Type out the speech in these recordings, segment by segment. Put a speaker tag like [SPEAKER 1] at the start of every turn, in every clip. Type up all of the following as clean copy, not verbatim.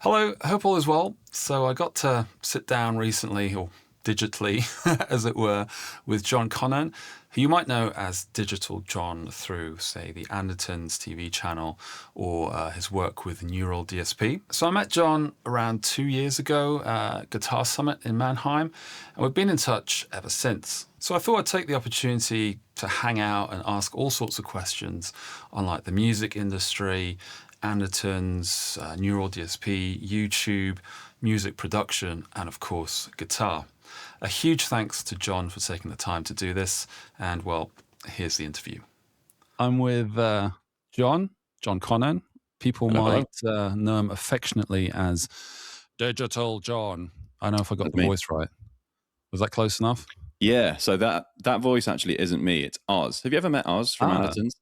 [SPEAKER 1] Hello, hope all is well. So I got to sit down recently, or digitally, as it were, with John Connearn, who you might know as Digital John through, say, the Andertons TV channel or his work with Neural DSP. So I met John around 2 years ago at Guitar Summit in Mannheim, and we've been in touch ever since. So I thought I'd take the opportunity to hang out and ask all sorts of questions on like the music industry, Andertons, Neural DSP, YouTube, music production, and of course, guitar. A huge thanks to John for taking the time to do this. And well, here's the interview. I'm with John Connearn. People might know him affectionately as Digital John. I don't know if I got the voice right. Was that close enough?
[SPEAKER 2] Yeah, so that voice actually isn't me, it's Oz. Have you ever met Oz from Andertons?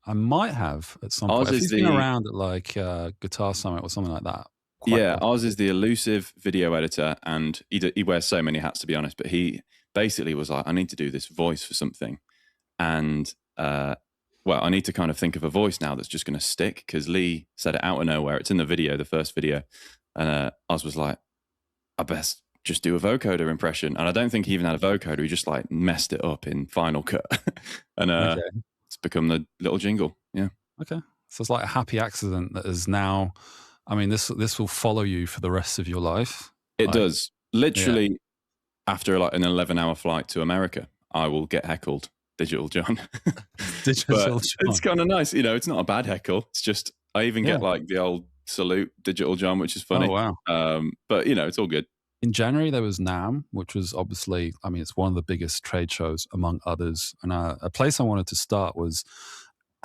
[SPEAKER 1] I might have at some point. He's been around at like Guitar Summit or something like that.
[SPEAKER 2] Oz is the elusive video editor, and he wears so many hats, to be honest, but he basically was like, I need to do this voice for something. And, I need to kind of think of a voice now that's just going to stick, because Lee said it out of nowhere. It's in the video, the first video. And Oz was like, I best just do a vocoder impression. And I don't think he even had a vocoder. He just like messed it up in Final Cut. And it's become the little jingle. Yeah.
[SPEAKER 1] Okay. So it's like a happy accident that is now, I mean, this will follow you for the rest of your life.
[SPEAKER 2] It does. Literally, after like an 11-hour flight to America, I will get heckled Digital John. John. It's kind of nice. You know, it's not a bad heckle. It's just, I even get like the old salute Digital John, which is funny.
[SPEAKER 1] Oh, wow.
[SPEAKER 2] But, you know, it's all good.
[SPEAKER 1] In January, there was NAMM, which was obviously, I mean, it's one of the biggest trade shows among others. And a place I wanted to start was,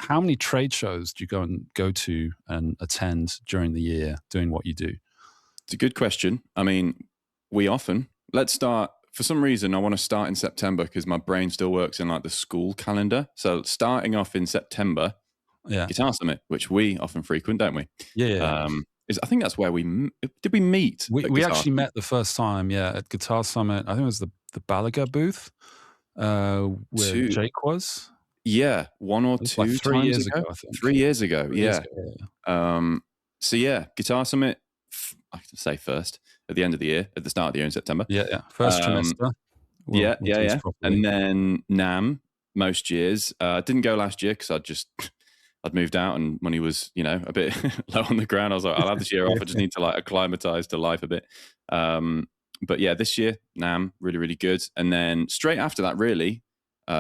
[SPEAKER 1] how many trade shows do you go to and attend during the year doing what you do?
[SPEAKER 2] It's a good question. I mean, let's start, for some reason, I want to start in September because my brain still works in like the school calendar. So starting off in September, Guitar Summit, which we often frequent, don't we?
[SPEAKER 1] Yeah.
[SPEAKER 2] I think that's where did we meet?
[SPEAKER 1] We actually met the first time, at Guitar Summit. I think it was the Balaga booth where Jake was.
[SPEAKER 2] Yeah, one or two
[SPEAKER 1] like 3 years ago, I think.
[SPEAKER 2] 3 years ago, yeah. Guitar Summit, I can say first, at the end of the year, at the start of the year in September.
[SPEAKER 1] Yeah. First trimester.
[SPEAKER 2] Yeah. And then NAMM, most years. Didn't go last year because I'd moved out and money was, a bit low on the ground. I was like, I'll have this year off. I just need to like acclimatize to life a bit. But yeah, this year, NAMM, really, really good. And then straight after that, really,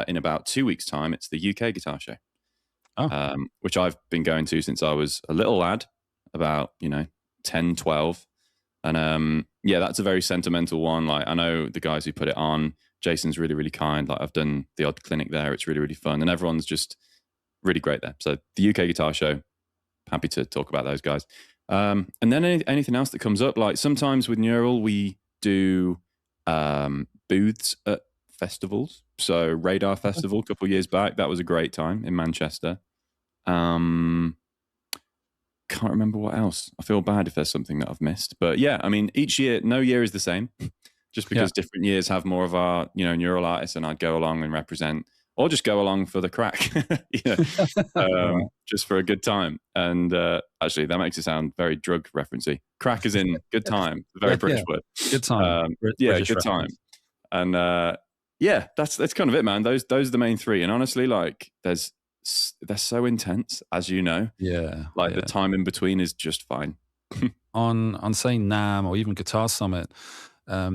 [SPEAKER 2] in about 2 weeks' time, it's the UK Guitar Show, which I've been going to since I was a little lad, about, 10, 12. And that's a very sentimental one. Like, I know the guys who put it on. Jason's really, really kind. Like, I've done the odd clinic there. It's really, really fun. And everyone's just really great there. So the UK Guitar Show, happy to talk about those guys. And then anything else that comes up, like sometimes with Neural, we do booths at festivals. So Radar Festival a couple of years back, that was a great time in Manchester. Can't remember what else. I feel bad if there's something that I've missed. But yeah, I mean, each year, no year is the same. Just because different years have more of our, Neural artists, and I'd go along and represent, or just go along for the crack, just for a good time. And actually, that makes it sound very drug referencey. Crack is in good time, very British word.
[SPEAKER 1] Good time.
[SPEAKER 2] Good time. And that's kind of it, man. Those are the main three. And honestly, like, they're so intense, as you know.
[SPEAKER 1] Yeah.
[SPEAKER 2] Like the time in between is just fine.
[SPEAKER 1] on say NAMM or even Guitar Summit,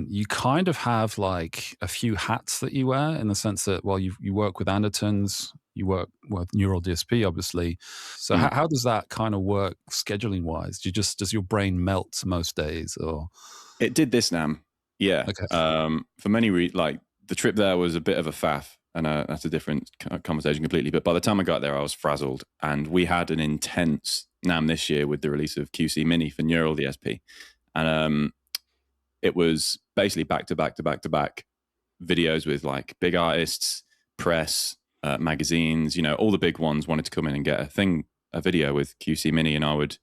[SPEAKER 1] you kind of have like a few hats that you wear, in the sense that, well, you work with Andertons, you work with Neural DSP, obviously. So how does that kind of work scheduling wise? Does your brain melt most days, or?
[SPEAKER 2] It did this NAMM. Yeah. Okay. For many reasons, like the trip there was a bit of a faff, and that's a different conversation completely. But by the time I got there, I was frazzled, and we had an intense NAMM this year with the release of QC Mini for Neural DSP. And it was basically back to back videos with like big artists, press, magazines, all the big ones wanted to come in and get a video with QC Mini, and I would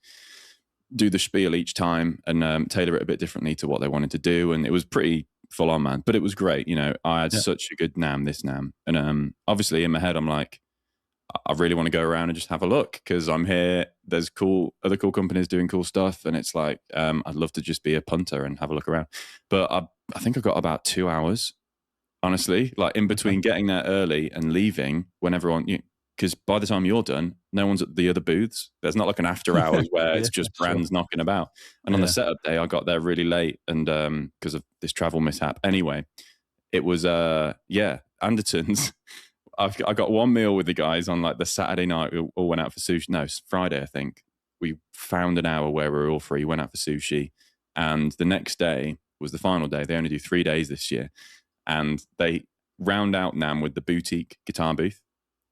[SPEAKER 2] do the spiel each time and tailor it a bit differently to what they wanted to do. And it was pretty full on, man, but it was great. I had such a good this NAMM. And obviously in my head, I'm like, I really want to go around and just have a look because I'm here. There's other cool companies doing cool stuff. And it's like, I'd love to just be a punter and have a look around. But I think I got about 2 hours, honestly, like in between getting there early and leaving when everyone, because by the time you're done, no one's at the other booths. There's not like an after hours where it's just brands knocking about. And on the setup day, I got there really late and because of this travel mishap. Anyway, it was, Andertons. I got one meal with the guys on like the Saturday night. We all went out for sushi. No, Friday, I think. We found an hour where we were all free, went out for sushi. And the next day was the final day. They only do 3 days this year. And they round out NAMM with the boutique guitar booth,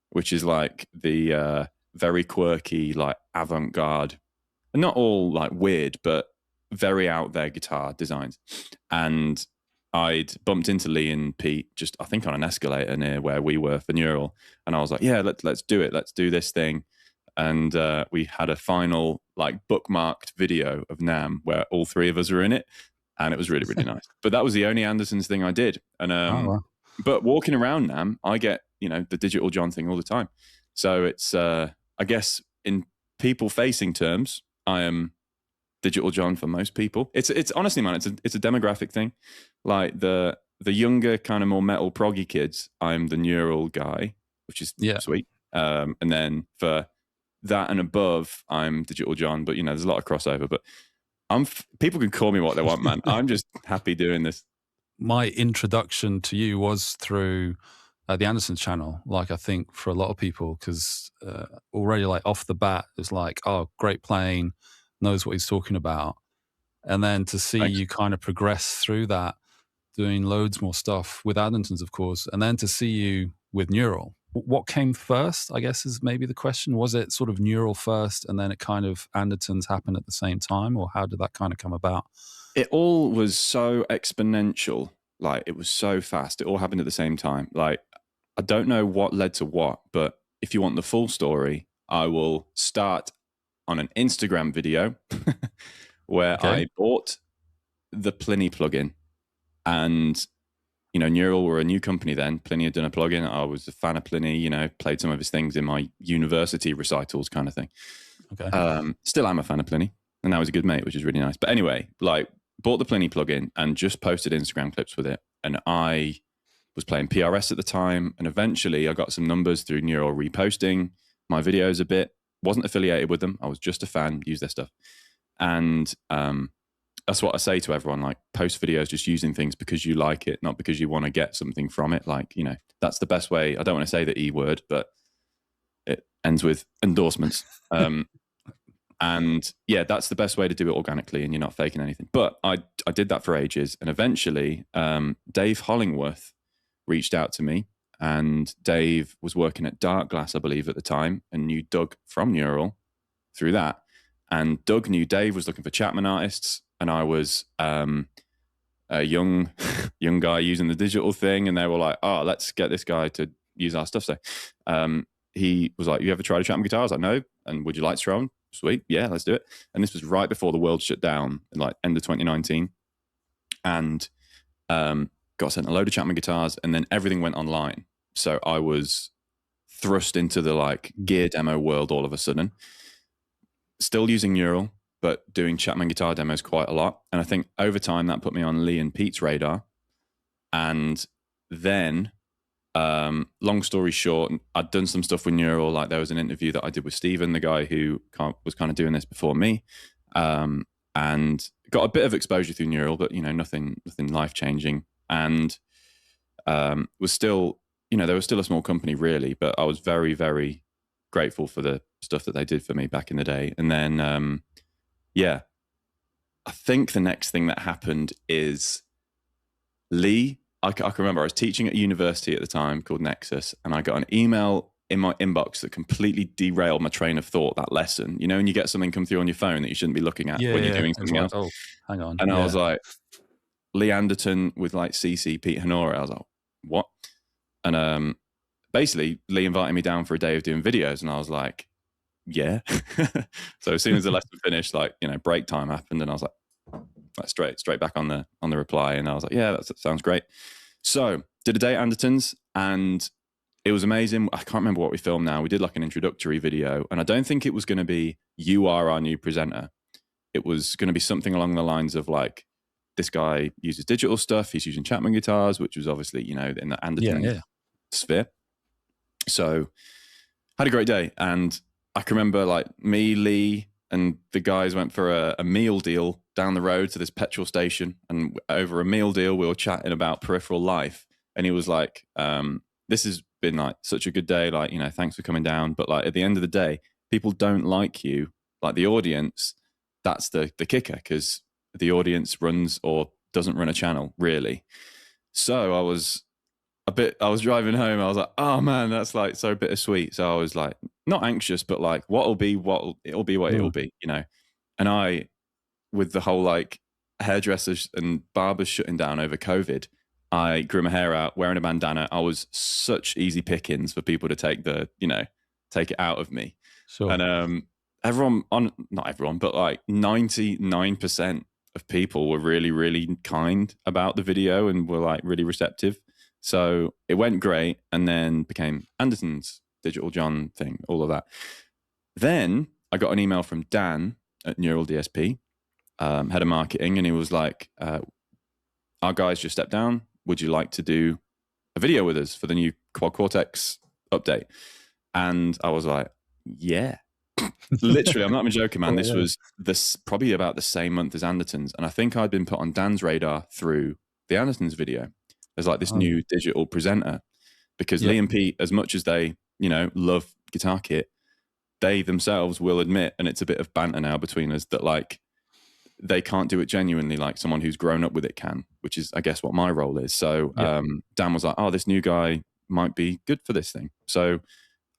[SPEAKER 2] which is like the very quirky, like avant-garde, and not all like weird, but very out there guitar designs. And I'd bumped into Lee and Pete just, I think, on an escalator near where we were for Neural. And I was like, yeah, let's do it. Let's do this thing. And we had a final like bookmarked video of NAMM where all three of us were in it. And it was really, really nice. But that was the only Andertons thing I did. And but walking around NAMM, I get, the Digital John thing all the time. So it's, I guess in people facing terms, I am Digital John for most people. It's honestly, man, it's a demographic thing. Like the younger kind of more metal proggy kids, I'm the Neural guy, which is sweet. And then for that and above, I'm Digital John. But there's a lot of crossover. But people can call me what they want, man. I'm just happy doing this.
[SPEAKER 1] My introduction to you was through the Andertons channel. Like I think for a lot of people, because already like off the bat, it's like, oh, great playing, knows what he's talking about. And then to see you kind of progress through that, doing loads more stuff with Andertons, of course, and then to see you with Neural. What came first, I guess, is maybe the question. Was it sort of Neural first and then it kind of Andertons happened at the same time, or how did that kind of come about?
[SPEAKER 2] It all was so exponential. Like it was so fast. It all happened at the same time. Like I don't know what led to what, but if you want the full story, I will start on an Instagram video where I bought the Pliny plugin. And, Neural were a new company then. Pliny had done a plugin. I was a fan of Pliny, played some of his things in my university recitals kind of thing. Okay. Still am a fan of Pliny. And now he's a good mate, which is really nice. But anyway, like bought the Pliny plugin and just posted Instagram clips with it. And I was playing PRS at the time. And eventually I got some numbers through Neural reposting my videos a bit. Wasn't affiliated with them. I was just a fan, used their stuff. And that's what I say to everyone, like post videos just using things because you like it, not because you want to get something from it. Like, that's the best way. I don't want to say the E word, but it ends with endorsements. And yeah, that's the best way to do it organically and you're not faking anything. But I did that for ages. And eventually Dave Hollingworth reached out to me, and Dave was working at Dark Glass, I believe, at the time, and knew Doug from Neural through that. And Doug knew Dave was looking for Chapman artists, and I was a young guy using the digital thing, and they were like, "Oh, let's get this guy to use our stuff." So he was like, "You ever tried a Chapman guitar?" I was like, "No." And would you like to try one? Sweet, yeah, let's do it. And this was right before the world shut down, in like end of 2019, and got sent a load of Chapman guitars, and then everything went online. So I was thrust into the like gear demo world all of a sudden. Still using Neural, but doing Chapman guitar demos quite a lot. And I think over time that put me on Lee and Pete's radar. And then, long story short, I'd done some stuff with Neural. Like there was an interview that I did with Stephen, the guy who was kind of doing this before me, and got a bit of exposure through Neural, but nothing life-changing. And was still, they were still a small company really, but I was very, very grateful for the stuff that they did for me back in the day. And then, I think the next thing that happened is Lee. I can remember I was teaching at a university at the time called Nexus, and I got an email in my inbox that completely derailed my train of thought, that lesson. And you get something come through on your phone that you shouldn't be looking at when you're doing something else.
[SPEAKER 1] Oh, hang on.
[SPEAKER 2] And I was like, Lee Anderton with like CC Pete Honora. I was like, what? And basically Lee invited me down for a day of doing videos, and I was like, yeah. So as soon as the lesson finished, like, break time happened, and I was like straight back on the reply, and I was like, yeah, that sounds great. So did a day at Andertons, and it was amazing. I can't remember what we filmed now. We did like an introductory video, and I don't think it was going to be, you are our new presenter. It was going to be something along the lines of like, this guy uses digital stuff. He's using Chapman guitars, which was obviously, you know, in the Andertons sphere. So had a great day. And I can remember like me, Lee, and the guys went for a meal deal down the road to this petrol station. And over a meal deal, we were chatting about peripheral life. And he was like, this has been like such a good day. Like, you know, thanks for coming down. But like at the end of the day, people don't like you, like the audience. That's the kicker, because the audience runs or doesn't run a channel really. So I was driving home. I was like, oh man, that's like so bittersweet. So I was like, not anxious, but like, it'll be what it'll be, you know? And I, with the whole like hairdressers and barbers shutting down over COVID, I grew my hair out wearing a bandana. I was such easy pickings for people to take it out of me.
[SPEAKER 1] Sure.
[SPEAKER 2] And not everyone, but like 99% of people were really, really kind about the video and were like really receptive. So it went great, and then became Andertons, Digital John thing, all of that. Then I got an email from Dan at Neural DSP, head of marketing, and he was like, our guys just stepped down. Would you like to do a video with us for the new Quad Cortex update? And I was like, yeah. Literally, I'm not even joking, man. This was probably about the same month as Andertons. And I think I'd been put on Dan's radar through the Andertons video as like this new digital presenter, because Lee and Pete, as much as they, you know, love Guitar Kit, they themselves will admit, and it's a bit of banter now between us, that like they can't do it genuinely like someone who's grown up with it can, which is, I guess, what my role is. So Dan was like, oh, this new guy might be good for this thing. So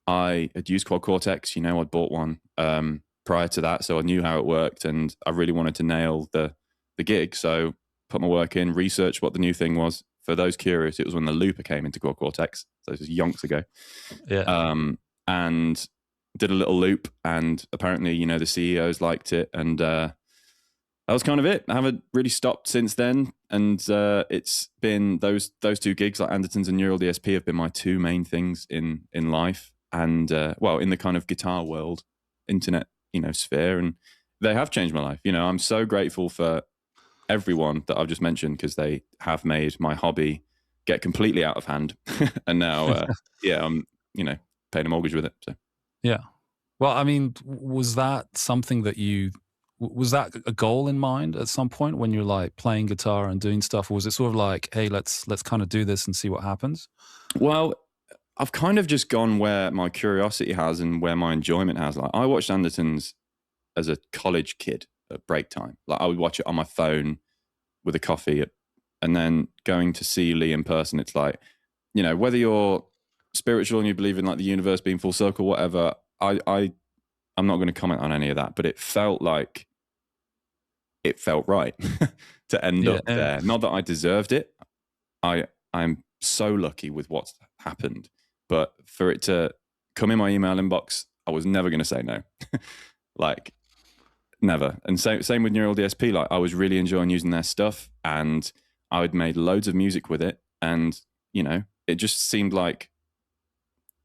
[SPEAKER 2] I had used Quad Cortex, you know, I'd bought one prior to that, so I knew how it worked, and I really wanted to nail the gig. So put my work in, researched what the new thing was. For those curious, it was when the looper came into Quad Cortex, so this was yonks ago. And did a little loop, and apparently, you know, the CEOs liked it, and that was kind of it. I haven't really stopped since then, and it's been those two gigs, like Andertons and Neural DSP, have been my two main things in life, and well, in the kind of guitar world, internet, you know, sphere, and they have changed my life. You know, I'm so grateful for everyone that I've just mentioned, because they have made my hobby get completely out of hand. And now, I'm, you know, paying a mortgage with it. So.
[SPEAKER 1] Yeah. Well, I mean, was that something that was that a goal in mind at some point when you're like playing guitar and doing stuff? Or was it sort of like, hey, let's kind of do this and see what happens?
[SPEAKER 2] Well, I've kind of just gone where my curiosity has and where my enjoyment has. Like, I watched Andertons as a college kid at break time. Like, I would watch it on my phone with a coffee, and then going to see Lee in person. It's like, you know, whether you're spiritual and you believe in like the universe being full circle, whatever, I'm not going to comment on any of that, but it felt like it felt right to end up there. Not that I deserved it. I'm so lucky with what's happened, but for it to come in my email inbox, I was never going to say no. Like, never. And same with Neural DSP. Like, I was really enjoying using their stuff, and I'd made loads of music with it, and, you know, it just seemed like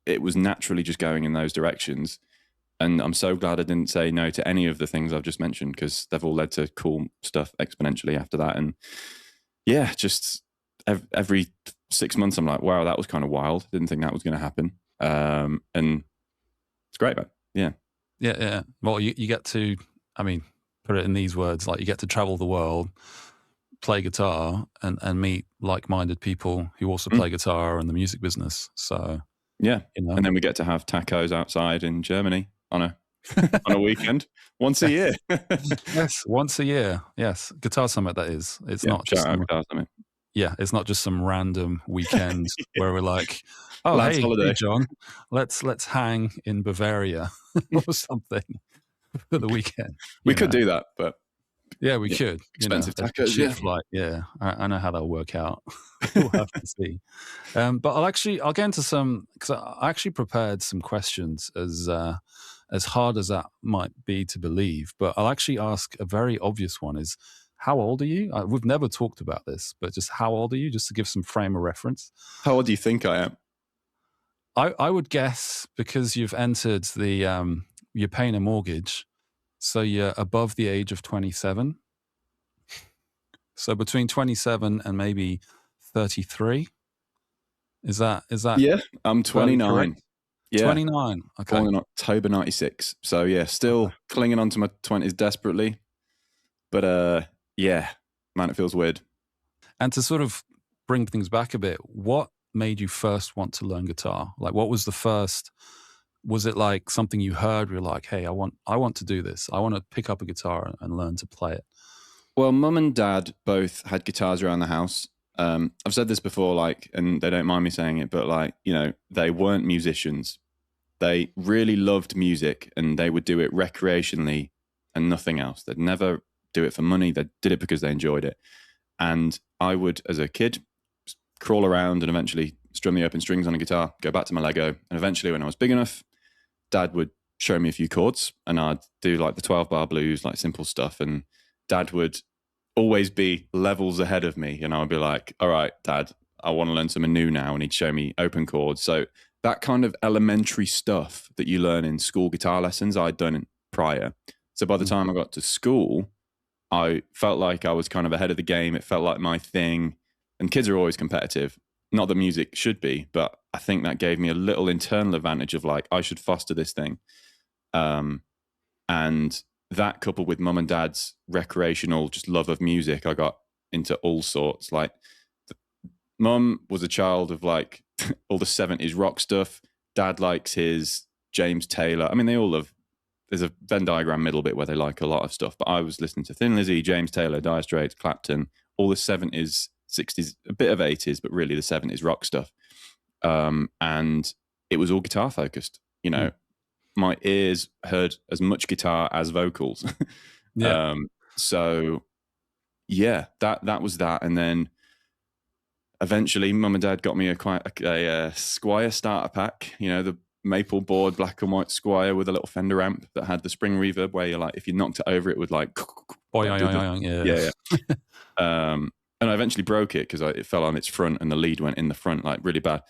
[SPEAKER 2] it was naturally just going in those directions. And I'm so glad I didn't say no to any of the things I've just mentioned, because they've all led to cool stuff exponentially after that. And yeah, just every 6 months, I'm like, wow, that was kind of wild. Didn't think that was going to happen. And it's great, man. Yeah.
[SPEAKER 1] Yeah. Well, you get to, I mean, put it in these words, like you get to travel the world, play guitar, and meet like-minded people who also play guitar in the music business. So
[SPEAKER 2] yeah,
[SPEAKER 1] you know.
[SPEAKER 2] And then we get to have tacos outside in Germany on a weekend once a year.
[SPEAKER 1] Yes, once a year. Yes, Guitar Summit. That is. It's not just
[SPEAKER 2] Guitar Summit.
[SPEAKER 1] Yeah, it's not just some random weekend where we're like, oh,
[SPEAKER 2] Lads holiday.
[SPEAKER 1] Hey, John, let's hang in Bavaria or something for the weekend.
[SPEAKER 2] We could do that, but
[SPEAKER 1] yeah, we could.
[SPEAKER 2] Expensive tacos,
[SPEAKER 1] flight. Yeah, I know how that'll work out. We'll have to see. But I'll get into some, because I actually prepared some questions, as hard as that might be to believe. But I'll actually ask a very obvious one: is how old are you? We've never talked about this, but just how old are you, just to give some frame of reference.
[SPEAKER 2] How old do you think I am?
[SPEAKER 1] I would guess because you've entered the you're paying a mortgage, so you're above the age of 27. So between 27 and maybe 33. Is that
[SPEAKER 2] Yeah, I'm 29. Yeah.
[SPEAKER 1] 29. Okay.
[SPEAKER 2] Born in October 96. So yeah, still clinging on to my 20s desperately. But yeah, man, it feels weird.
[SPEAKER 1] And to sort of bring things back a bit, what made you first want to learn guitar? Like, what was the first? Was it like something you heard? You're like, hey, I want to do this. I want to pick up a guitar and learn to play it.
[SPEAKER 2] Well, mum and dad both had guitars around the house. I've said this before, like, and they don't mind me saying it, but like, you know, they weren't musicians. They really loved music and they would do it recreationally and nothing else. They'd never do it for money. They did it because they enjoyed it. And I would, as a kid, crawl around and eventually strum the open strings on a guitar, go back to my Lego. And eventually, when I was big enough, Dad would show me a few chords and I'd do like the 12-bar blues, like simple stuff. And Dad would always be levels ahead of me. And I would be like, all right, Dad, I want to learn something new now. And he'd show me open chords. So that kind of elementary stuff that you learn in school guitar lessons, I'd done prior. So by the time I got to school, I felt like I was kind of ahead of the game. It felt like my thing. And kids are always competitive. Not that music should be, but I think that gave me a little internal advantage of like, I should foster this thing. And that coupled with mum and dad's recreational just love of music, I got into all sorts. Like mum was a child of like all the 70s rock stuff. Dad likes his James Taylor. I mean, they all love, there's a Venn diagram middle bit where they like a lot of stuff, but I was listening to Thin Lizzy, James Taylor, Dire Straits, Clapton, all the 70s, 60s, a bit of 80s, but really the 70s rock stuff. And it was all guitar focused. You know, my ears heard as much guitar as vocals. So yeah, that was that. And then eventually mum and dad got me a Squier starter pack, you know, the maple board, black and white Squier with a little Fender amp that had the spring reverb where you're like, if you knocked it over, it would like, yeah. And I eventually broke it because it fell on its front and the lead went in the front, like really bad.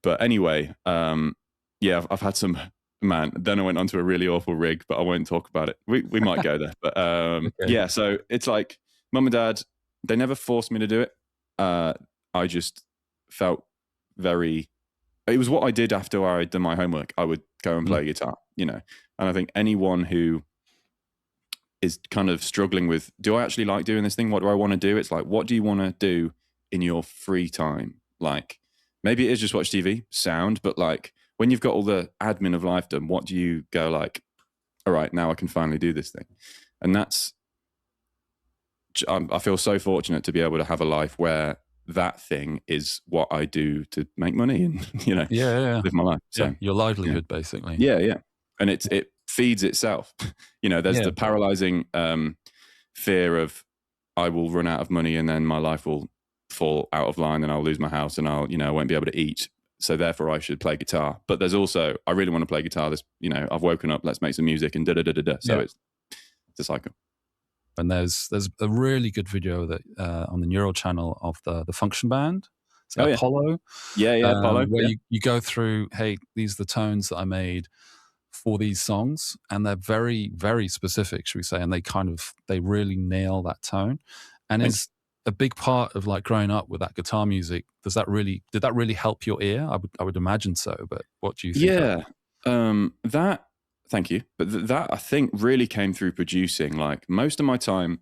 [SPEAKER 2] But anyway, yeah, I've had some, man, then I went onto a really awful rig, but I won't talk about it. We might go there. But yeah, so it's like mum and dad, they never forced me to do it. I just felt it was what I did after I'd done my homework. I would go and play guitar, you know. And I think anyone who is kind of struggling with, do I actually like doing this thing? What do I want to do? It's like, what do you want to do in your free time? Like, maybe it is just watch TV, sound, but like when you've got all the admin of life done, what do you go like, all right, now I can finally do this thing. And I feel so fortunate to be able to have a life where that thing is what I do to make money and, you know, live my life. So
[SPEAKER 1] your livelihood, basically.
[SPEAKER 2] Yeah. And it feeds itself. You know, there's the paralyzing fear of I will run out of money and then my life will fall out of line and I'll lose my house and I won't be able to eat. So therefore I should play guitar. But there's also, I really want to play guitar. This, you know, I've woken up, let's make some music and da-da-da-da-da. So it's a cycle.
[SPEAKER 1] And there's a really good video that on the Neural channel of the function band. So Apollo.
[SPEAKER 2] Yeah, Apollo.
[SPEAKER 1] Where you go through, hey, these are the tones that I made for these songs. And they're very, very specific, should we say. And they really nail that tone. And it's a big part of like growing up with that guitar music. Did that really help your ear? I would imagine so, but what do you think?
[SPEAKER 2] Yeah. Thank you. But that I think really came through producing. Like most of my time,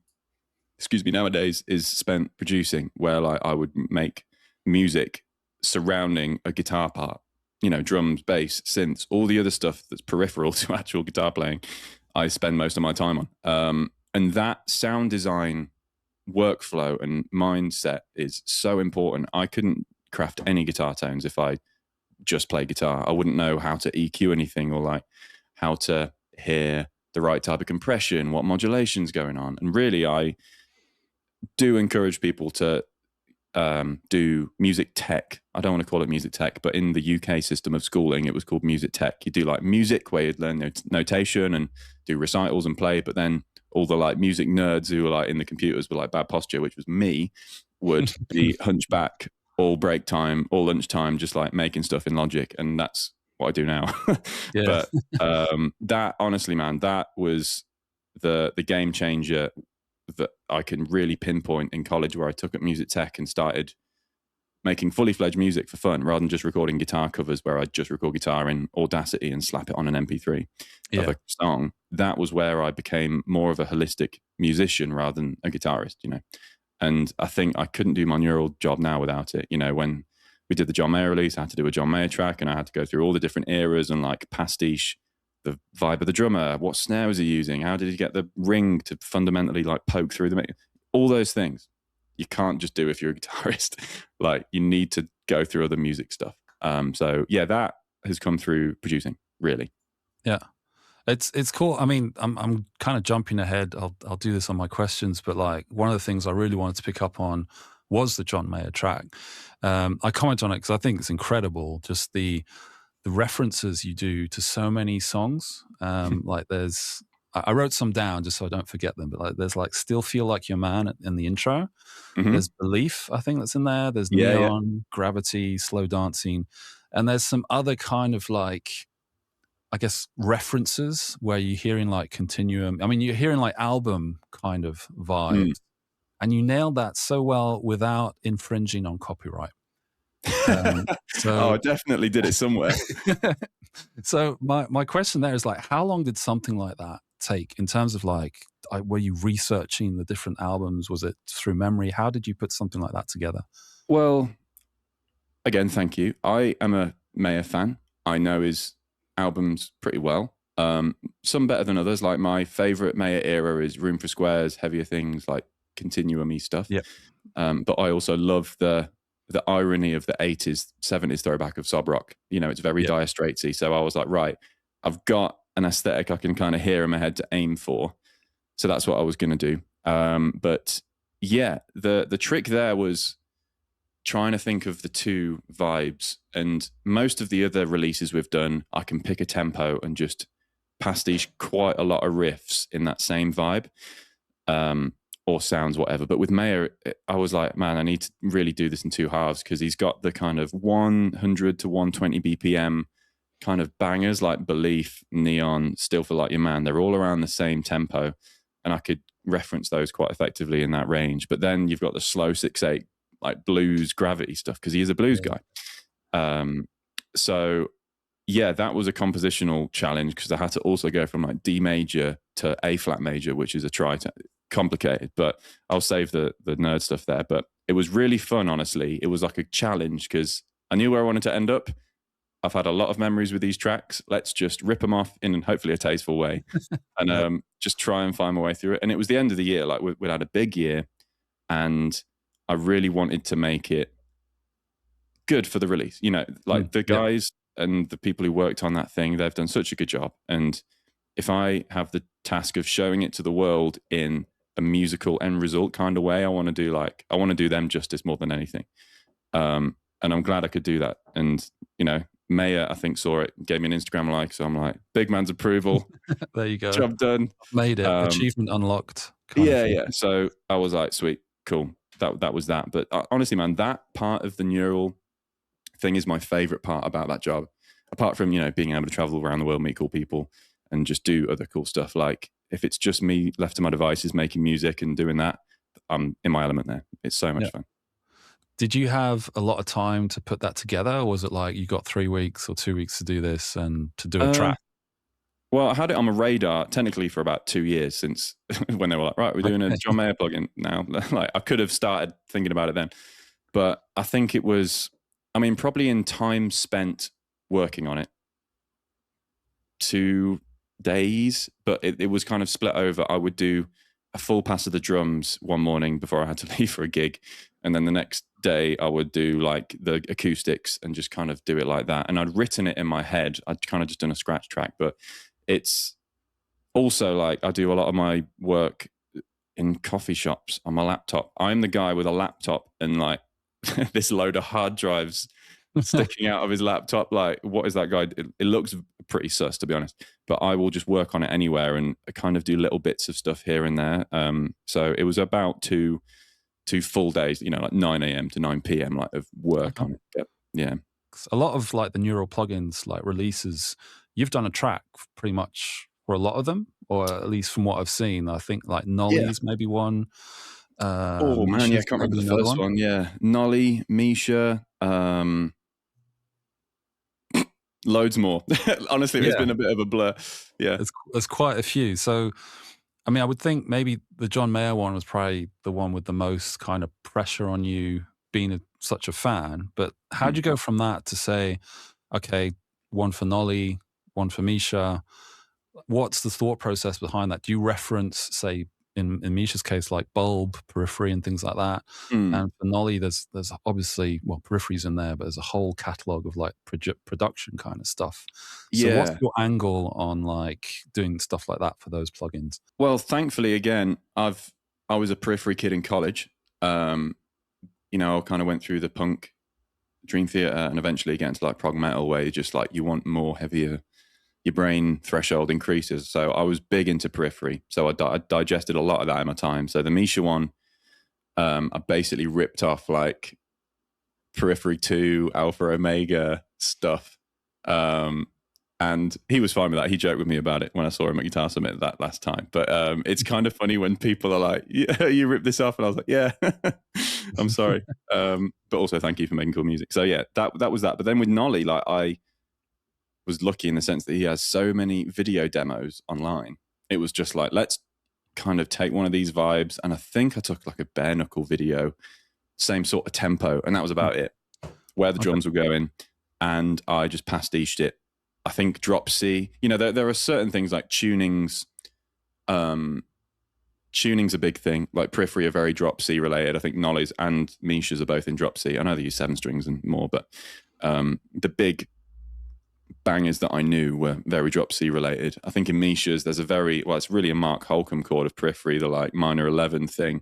[SPEAKER 2] nowadays is spent producing, where like I would make music surrounding a guitar part, you know, drums, bass, synths, all the other stuff that's peripheral to actual guitar playing. I spend most of my time on. And that sound design workflow and mindset is so important. I couldn't craft any guitar tones if I just play guitar. I wouldn't know how to EQ anything or like how to hear the right type of compression, what modulation's going on. And really, I do encourage people to do music tech. I don't want to call it music tech, but in the UK system of schooling, it was called music tech. You do like music where you'd learn notation and do recitals and play, but then all the like music nerds who were like in the computers with like bad posture, which was me, would be hunchback all break time, all lunchtime, just like making stuff in Logic. And that's what I do now.
[SPEAKER 1] Yeah.
[SPEAKER 2] But that, honestly, man, that was the game changer that I can really pinpoint in college, where I took up music tech and started making fully fledged music for fun rather than just recording guitar covers where I just record guitar in Audacity and slap it on an MP3 of a song. That was where I became more of a holistic musician rather than a guitarist, you know. And I think I couldn't do my neural job now without it. You know, when we did the John Mayer release, I had to do a John Mayer track, and I had to go through all the different eras and like pastiche the vibe of the drummer. What snare was he using? How did he get the ring to fundamentally like poke through the all those things you can't just do if you're a guitarist. Like, you need to go through other music stuff. So yeah, that has come through producing, really.
[SPEAKER 1] Yeah. It's cool. I mean, I'm kind of jumping ahead. I'll do this on my questions, but like one of the things I really wanted to pick up on was the John Mayer track. I comment on it because I think it's incredible. Just the references you do to so many songs. Like I wrote some down just so I don't forget them. But like there's like "Still Feel Like Your Man" in the intro. Mm-hmm. There's "Belief," I think that's in there. There's "Neon," "Gravity," "Slow Dancing," and there's some other kind of like, I guess, references where you're hearing like continuum. I mean, you're hearing like album kind of vibes, and you nailed that so well without infringing on copyright.
[SPEAKER 2] So I definitely did it somewhere.
[SPEAKER 1] So my question there is like, how long did something like that take in terms of like, were you researching the different albums? Was it through memory? How did you put something like that together?
[SPEAKER 2] Well, again, thank you. I am a Mayer fan. I know his albums pretty well. Some better than others. Like, my favorite Mayer era is Room for Squares, Heavier Things, like continuum-y stuff.
[SPEAKER 1] Yeah.
[SPEAKER 2] But I also love the irony of the 80s, 70s throwback of sob rock. You know, it's very Dire Straitsy. So I was like, right, I've got an aesthetic I can kind of hear in my head to aim for. So that's what I was going to do. But yeah, the trick there was trying to think of the two vibes. And most of the other releases we've done, I can pick a tempo and just pastiche quite a lot of riffs in that same vibe. Or sounds, whatever. But with Mayer, I was like, man, I need to really do this in two halves, because he's got the kind of 100 to 120 BPM kind of bangers like Belief, Neon, Still Feel Like Your Man. They're all around the same tempo, and I could reference those quite effectively in that range. But then you've got the slow 6/8, like blues, Gravity stuff, because he is a blues guy. So yeah, that was a compositional challenge, because I had to also go from like D major to A flat major, which is a complicated, but I'll save the nerd stuff there. But it was really fun, honestly. It was like a challenge, because I knew where I wanted to end up. I've had a lot of memories with these tracks. Let's just rip them off in hopefully a tasteful way, and just try and find my way through it. And it was the end of the year. Like, we had a big year, and I really wanted to make it good for the release. You know, like the guys and the people who worked on that thing, they've done such a good job. And if I have the task of showing it to the world in a musical end result kind of way, I want to do them justice more than anything. And I'm glad I could do that. And, you know, Mayer, I think, saw it, gave me an Instagram like, so I'm like, big man's approval.
[SPEAKER 1] There you go.
[SPEAKER 2] Job done.
[SPEAKER 1] Made it. Achievement unlocked.
[SPEAKER 2] Yeah. So I was like, sweet, cool. That was that. But honestly, man, that part of the neural thing is my favorite part about that job. Apart from, you know, being able to travel around the world, meet cool people, and just do other cool stuff. Like, if it's just me left to my devices making music and doing that, I'm in my element there. It's so much fun.
[SPEAKER 1] Did you have a lot of time to put that together, or was it like you got 3 weeks or 2 weeks to do this and to do a track?
[SPEAKER 2] Well, I had it on my radar technically for about 2 years, since when they were like, right, we're doing a John Mayer plugin now. Like, I could have started thinking about it then. But I think it was, I mean, probably in time spent working on it, 2 days, but it was kind of split over. I would do a full pass of the drums one morning before I had to leave for a gig, and then the next day I would do like the acoustics and just kind of do it like that. And I'd written it in my head. I'd kind of just done a scratch track, but it's also like, I do a lot of my work in coffee shops on my laptop. I'm the guy with a laptop and like this load of hard drives sticking out of his laptop. Like, what is that guy? It looks pretty sus, to be honest, but I will just work on it anywhere and kind of do little bits of stuff here and there. So it was about to 2 full days, like 9 a.m. to 9 p.m. like of work on it. But, yeah.
[SPEAKER 1] A lot of like the neural plugins, like releases, you've done a track pretty much for a lot of them, or at least from what I've seen. I think like Nolly's maybe one.
[SPEAKER 2] Oh man, yeah, I can't remember the first one. Yeah, Nolly, Misha, loads more. Honestly, it's been a bit of a blur. Yeah,
[SPEAKER 1] there's quite a few. So, I mean, I would think maybe the John Mayer one was probably the one with the most kind of pressure on you being such a fan. But how'd you go from that to say, okay, one for Nolly, one for Misha? What's the thought process behind that? Do you reference, say, in Misha's case, like bulb, periphery, and things like that? And for Nolly, there's obviously, well, peripheries in there, but there's a whole catalog of like production kind of stuff. So what's your angle on like doing stuff like that for those plugins?
[SPEAKER 2] Well, thankfully, again, I was a periphery kid in college. I kind of went through the punk Dream Theater and eventually get into like prog metal, where you just like you want more heavier. Your brain threshold increases. So I was big into periphery. So I digested a lot of that in my time. So the Misha one, I basically ripped off like Periphery 2, Alpha Omega stuff. And he was fine with that. He joked with me about it when I saw him at Guitar Summit that last time. But it's kind of funny when people are like, yeah, you ripped this off. And I was like, yeah, I'm sorry. But also thank you for making cool music. So yeah, that was that. But then with Nolly, like I was lucky in the sense that he has so many video demos online. It was just like, let's kind of take one of these vibes. And I think I took like a bare knuckle video, same sort of tempo. And that was about it, where the drums were going. And I just pastiched it. I think drop C, there are certain things like tunings. Tuning's a big thing. Like periphery are very drop C related. I think Nolly's and Misha's are both in drop C. I know they use 7 strings and more, but the big bangers that I knew were very drop C related. I think in Misha's there's it's really a Mark Holcomb chord of periphery, the like minor 11 thing.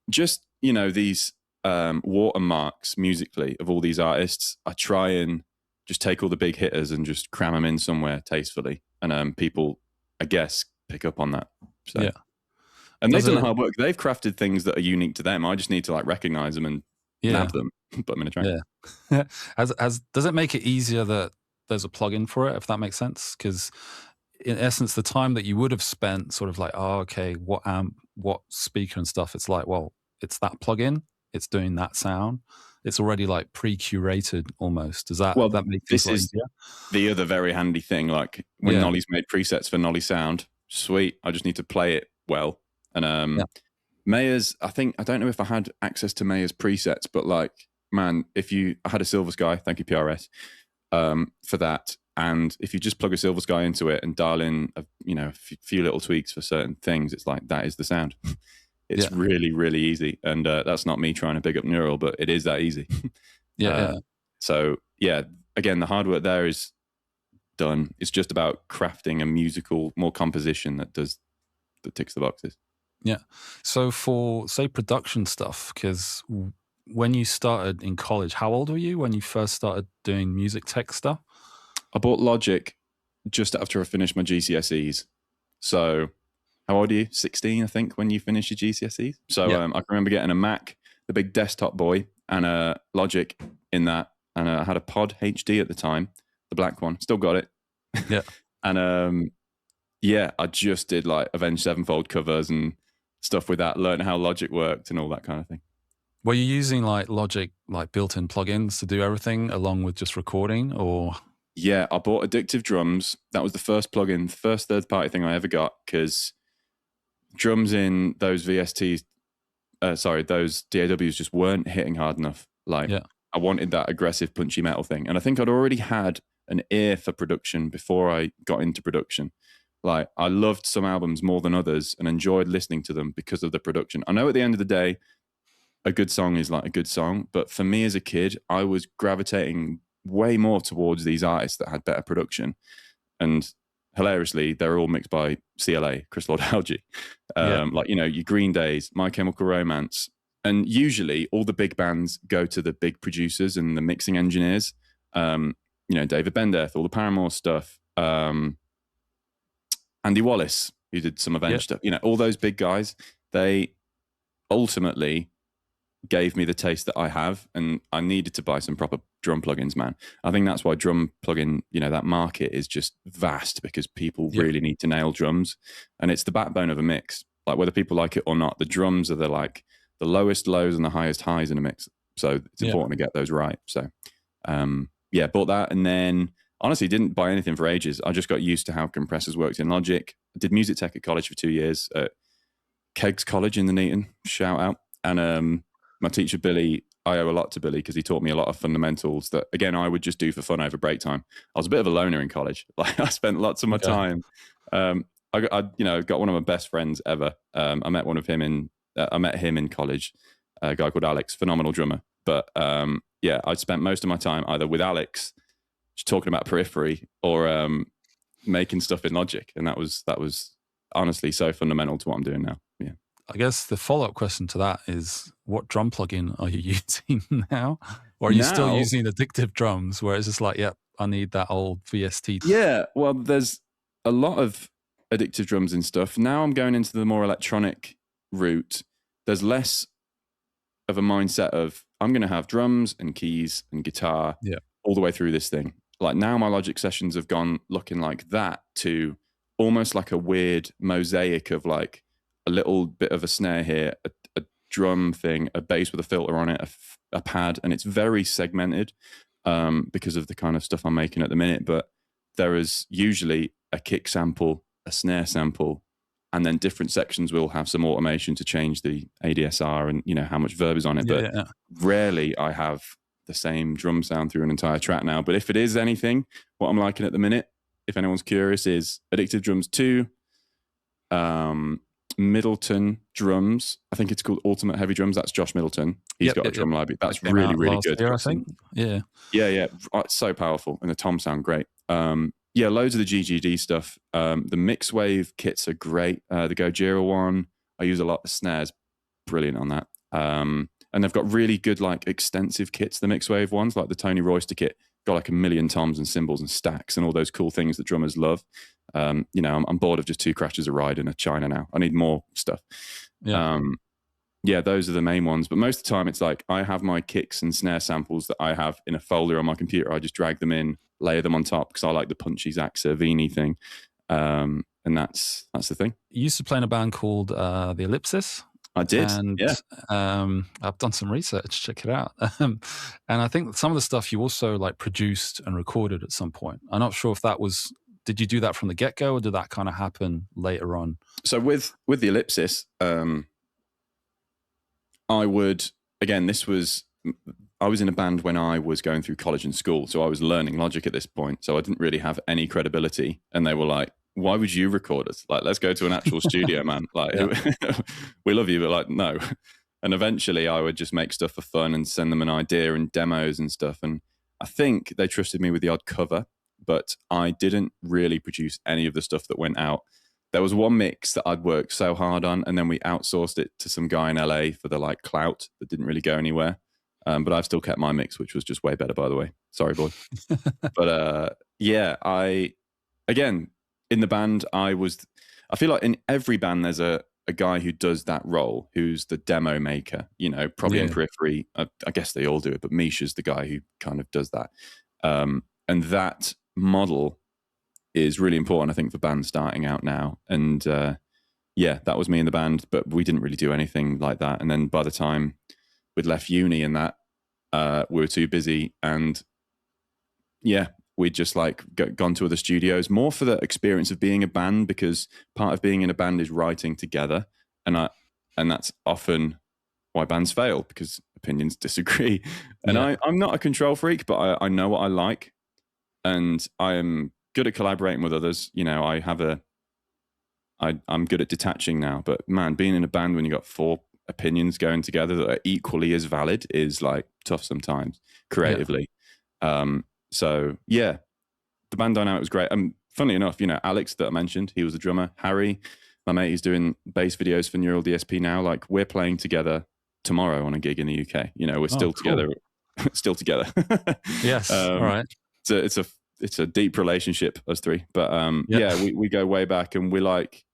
[SPEAKER 2] Just, these watermarks musically of all these artists, I try and just take all the big hitters and just cram them in somewhere tastefully. And people, I guess, pick up on that. So. Yeah. And they've done the hard work. They've crafted things that are unique to them. I just need to like recognize them and nab them, put them in a track.
[SPEAKER 1] Yeah. Does it make it easier that there's a plugin for it, if that makes sense? Because in essence, the time that you would have spent sort of like, oh, okay, what amp, what speaker and stuff, it's like, well, it's that plugin, it's doing that sound. It's already like pre-curated almost. Does that make things easier?
[SPEAKER 2] The other very handy thing, like when Nolly's made presets for Nolly sound, sweet. I just need to play it well. And Mayer's, I don't know if I had access to Mayer's presets, but like, man, I had a Silver Sky, thank you PRS, for that. And if you just plug a Silver Sky into it and dial in a few little tweaks for certain things, it's like, that is the sound. It's really, really easy. And that's not me trying to big up Neural, but it is that easy. So yeah, again, the hard work there is done. It's just about crafting a musical, more composition that ticks the boxes.
[SPEAKER 1] Yeah. So for, say, production stuff, because when you started in college, how old were you when you first started doing music tech stuff?
[SPEAKER 2] I bought Logic just after I finished my GCSEs. So how old are you? 16, I think, when you finished your GCSEs. So I can remember getting a Mac, the big desktop boy, and a Logic in that. And I had a Pod HD at the time, the black one. Still got it.
[SPEAKER 1] Yeah.
[SPEAKER 2] And I just did like Avenged Sevenfold covers and stuff with that, learning how Logic worked and all that kind of thing.
[SPEAKER 1] Were you using like Logic, like built-in plugins to do everything along with just recording, or?
[SPEAKER 2] Yeah, I bought Addictive Drums. That was the first plugin, the first third-party thing I ever got, because drums in those VSTs, those DAWs just weren't hitting hard enough. Like, I wanted that aggressive, punchy metal thing. And I think I'd already had an ear for production before I got into production. Like, I loved some albums more than others and enjoyed listening to them because of the production. I know at the end of the day, a good song is like a good song, but for me as a kid, I was gravitating way more towards these artists that had better production. And hilariously, they're all mixed by CLA, Chris Lord-Alge. Like, your Green Days, My Chemical Romance. And usually all the big bands go to the big producers and the mixing engineers. David Bendeth, all the Paramore stuff. Andy Wallace, who did some Avenged stuff. All those big guys, they ultimately gave me the taste that I have, and I needed to buy some proper drum plugins, man. I think that's why drum plugin, that market is just vast, because people really need to nail drums, and it's the backbone of a mix. Like, whether people like it or not, the drums are the lowest lows and the highest highs in a mix. So it's important to get those right. So, bought that, and then honestly didn't buy anything for ages. I just got used to how compressors worked in Logic. I did music tech at college for 2 years at Keggs College in the Neaton, shout out. And my teacher, Billy, I owe a lot to Billy, because he taught me a lot of fundamentals that, again, I would just do for fun over break time. I was a bit of a loner in college. Like, I spent lots of my time. I got one of my best friends ever. I met him in college, a guy called Alex, phenomenal drummer. But I spent most of my time either with Alex, just talking about periphery, or making stuff in Logic. And that was honestly so fundamental to what I'm doing now. Yeah.
[SPEAKER 1] I guess the follow-up question to that is, what drum plugin are you using now? Or are you still using Addictive Drums, where it's just like, I need that old VST?
[SPEAKER 2] Yeah, well, there's a lot of Addictive Drums and stuff. Now I'm going into the more electronic route. There's less of a mindset of, I'm going to have drums and keys and guitar all the way through this thing. Like, now my Logic sessions have gone looking like that, to almost like a weird mosaic of like a little bit of a snare here, a drum thing, a bass with a filter on it, a pad, and it's very segmented because of the kind of stuff I'm making at the minute. But there is usually a kick sample, a snare sample, and then different sections will have some automation to change the ADSR and how much verb is on it. But rarely I have the same drum sound through an entire track now. But if it is anything, what I'm liking at the minute, if anyone's curious, is Addictive Drums 2, Middleton drums. I think it's called Ultimate Heavy Drums. That's Josh Middleton. He's got a drum library. That's really, really good.
[SPEAKER 1] Year, I think. Yeah.
[SPEAKER 2] It's so powerful, and the toms sound great. Loads of the GGD stuff. The Mixwave kits are great. The Gojira one, I use a lot. The snares, brilliant on that. And they've got really good, like, extensive kits, the Mixwave ones, like the Tony Royster kit, got like 1 million toms and cymbals and stacks and all those cool things that drummers love. I'm bored of just 2 crashes a ride in a China now. I need more stuff. Those are the main ones. But most of the time, it's like, I have my kicks and snare samples that I have in a folder on my computer. I just drag them in, layer them on top, because I like the punchy Zach Cervini thing. And that's the thing.
[SPEAKER 1] You used to play in a band called the Ellipsis.
[SPEAKER 2] I did,
[SPEAKER 1] I've done some research. Check it out. And I think some of the stuff you also like produced and recorded at some point. I'm not sure if that was. Did you do that from the get-go, or did that kind of happen later on?
[SPEAKER 2] So with the Ellipsis, I was in a band when I was going through college and school, so I was learning Logic at this point. So I didn't really have any credibility, and they were like, why would you record us? Like, let's go to an actual studio, man. Like, we love you, but like, no. And eventually I would just make stuff for fun and send them an idea and demos and stuff. And I think they trusted me with the odd cover, but I didn't really produce any of the stuff that went out. There was one mix that I'd worked so hard on, and then we outsourced it to some guy in LA for the like clout that didn't really go anywhere. But I've still kept my mix, which was just way better, by the way. Sorry, boy. But in the band, I feel like in every band there's a guy who does that role, who's the demo maker, probably in periphery. I guess they all do it, but Misha's the guy who kind of does that. And that model is really important, I think, for bands starting out now. And that was me in the band, but we didn't really do anything like that. And then by the time we'd left uni and that, we were too busy, and we'd just like gone to other studios, more for the experience of being a band, because part of being in a band is writing together, and that's often why bands fail, because opinions disagree. And I'm not a control freak, but I know what I like, and I am good at collaborating with others. I'm good at detaching now, but man, being in a band when you got 4 opinions going together that are equally as valid is like tough sometimes creatively. So the band dynamic was great. And funnily enough, Alex that I mentioned, he was the drummer. Harry, my mate, he's doing bass videos for Neural DSP now. Like, we're playing together tomorrow on a gig in the UK. We're still together, still together.
[SPEAKER 1] Yes. All right.
[SPEAKER 2] It's a deep relationship, us 3. But we go way back, and we're like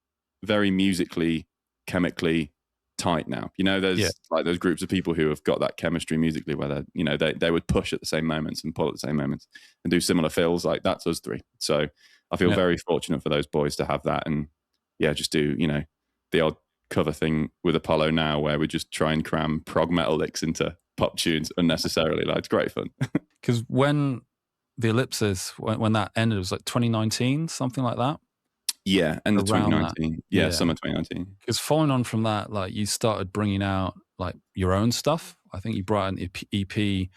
[SPEAKER 2] very musically, chemically tight now. There's like those groups of people who have got that chemistry musically where they would push at the same moments and pull at the same moments and do similar fills. Like that's us three. So I feel very fortunate for those boys to have that, and just do the odd cover thing with Apollo now where we just try and cram prog metal licks into pop tunes unnecessarily. Like it's great fun.
[SPEAKER 1] Because when the Ellipsis, when that ended, it was like 2019, something like that.
[SPEAKER 2] Yeah, end of 2019. Yeah, summer 2019.
[SPEAKER 1] Because following on from that, like you started bringing out like your own stuff. I think you brought an EP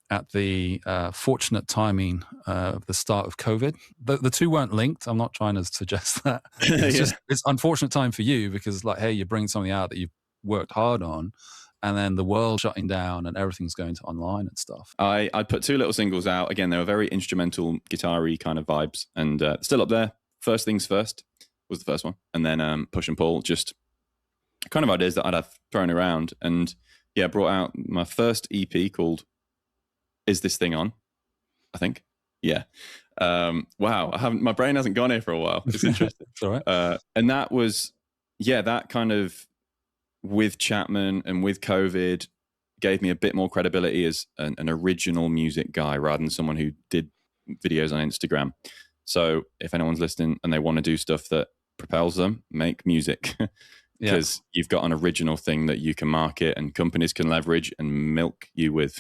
[SPEAKER 1] at the fortunate timing of the start of COVID. The two weren't linked. I'm not trying to suggest that. It's unfortunate time for you because like, hey, you're bringing something out that you've worked hard on, and then the world shutting down and everything's going to online and stuff.
[SPEAKER 2] I put 2 little singles out. Again, they were very instrumental, guitar-y kind of vibes, and still up there. First Things First was the first one, and then Push and Pull, just kind of ideas that I'd have thrown around, and brought out my first EP called Is This Thing On? I think. Yeah. Wow. My brain hasn't gone here for a while. It's interesting.
[SPEAKER 1] It's all right.
[SPEAKER 2] And that was, that kind of with Chapman and with COVID gave me a bit more credibility as an original music guy rather than someone who did videos on Instagram. So if anyone's listening and they want to do stuff that propels them, make music. Because you've got an original thing that you can market and companies can leverage and milk you with.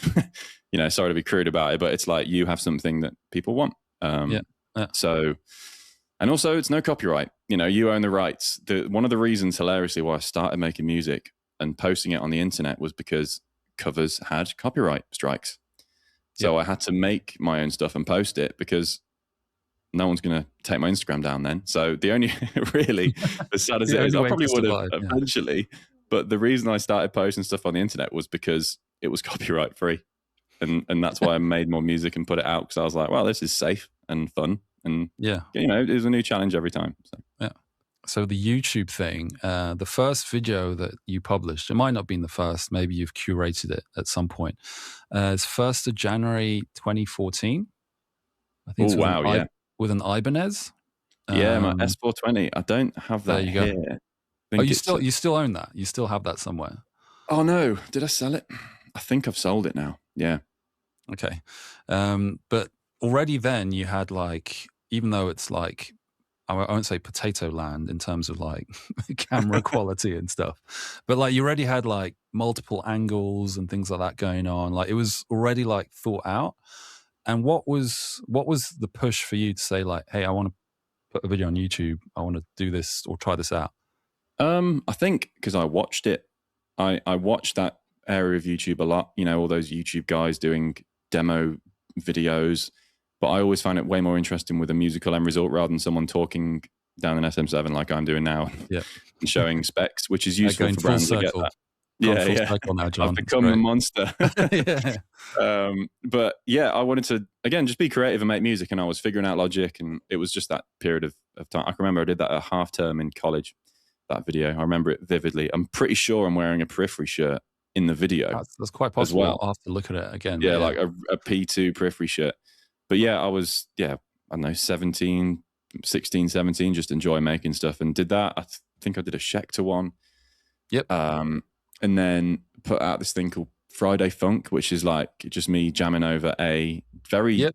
[SPEAKER 2] Sorry to be crude about it, but it's like you have something that people want. So, and also it's no copyright. You own the rights. One of the reasons, hilariously, why I started making music and posting it on the internet was because covers had copyright strikes. So I had to make my own stuff and post it because no one's going to take my Instagram down then. So the only, really, as sad as it is, I probably would have eventually. But the reason I started posting stuff on the internet was because it was copyright free. And that's why I made more music and put it out, because I was like, well, this is safe and fun. And, it was a new challenge every time.
[SPEAKER 1] So the YouTube thing, the first video that you published, it might not have been the first, maybe you've curated it at some point. It's 1st of January 2014. I think with an Ibanez.
[SPEAKER 2] My S420. I don't have that here.
[SPEAKER 1] You still own that? You still have that somewhere?
[SPEAKER 2] Oh no, did I sell it? I think I've sold it now. Yeah.
[SPEAKER 1] Okay. But already then you had like, even though it's like, I won't say potato land in terms of like camera quality and stuff, but like you already had like multiple angles and things like that going on. Like it was already like thought out. And what was the push for you to say like, hey, I want to put a video on YouTube. I want to do this or try this out.
[SPEAKER 2] I think because I watched it. I watched that area of YouTube a lot. All those YouTube guys doing demo videos. But I always find it way more interesting with a musical end result rather than someone talking down an SM7 like I'm doing now and showing specs, which is useful for brands to get that.
[SPEAKER 1] Now, John.
[SPEAKER 2] I've become a monster. But I wanted to, again, just be creative and make music, and I was figuring out Logic, and it was just that period of time. I can remember I did that at half term in college, that video. I remember it vividly. I'm pretty sure I'm wearing a Periphery shirt in the video.
[SPEAKER 1] That's quite possible.
[SPEAKER 2] Well.
[SPEAKER 1] I'll have to look at it again.
[SPEAKER 2] Like a P2 Periphery shirt. But I was, I don't know, 16, 17, just enjoy making stuff, and did that. I think I did a Schecter one.
[SPEAKER 1] Yep.
[SPEAKER 2] And then put out this thing called Friday Funk, which is like just me jamming over a very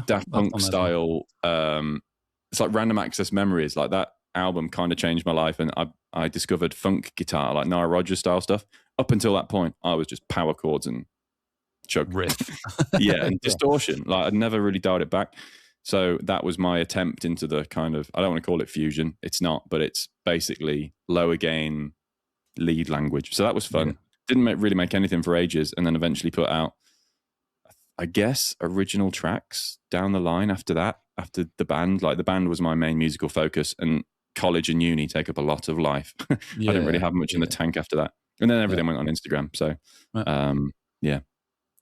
[SPEAKER 2] Daft Punk style. It's like Random Access Memories. Like that album kind of changed my life, and I discovered funk guitar, like Nile Rodgers style stuff. Up until that point, I was just power chords and chug
[SPEAKER 1] riff.
[SPEAKER 2] And distortion. Like I'd never really dialed it back. So that was my attempt into the kind of, I don't want to call it fusion. It's not, but it's basically lower gain lead language. So that was fun. Didn't really make anything for ages, and then eventually put out, I guess, original tracks down the line after that, after the band. Like the band was my main musical focus, and college and uni take up a lot of life. I didn't really have much in the tank after that. And then everything went on Instagram. So,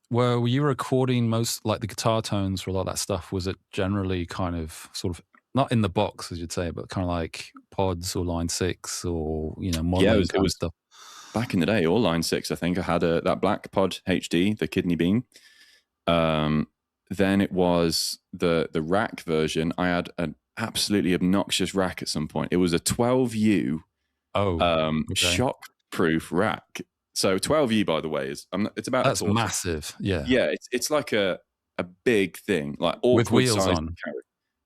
[SPEAKER 1] Well, were you recording most, like the guitar tones for a lot of that stuff? Was it generally kind of sort of, not in the box, as you'd say, but kind of like pods or Line 6 or, modeling
[SPEAKER 2] it was
[SPEAKER 1] stuff?
[SPEAKER 2] Back in the day, all Line 6, I think. I had that black pod HD, the kidney bean. Then it was the rack version. I had an absolutely obnoxious rack at some point. It was a 12U shock proof rack. So 12U, by the way, is it's about
[SPEAKER 1] that's massive.
[SPEAKER 2] Yeah, it's like a big thing, like awkward
[SPEAKER 1] with wheels
[SPEAKER 2] size
[SPEAKER 1] on.
[SPEAKER 2] to carry.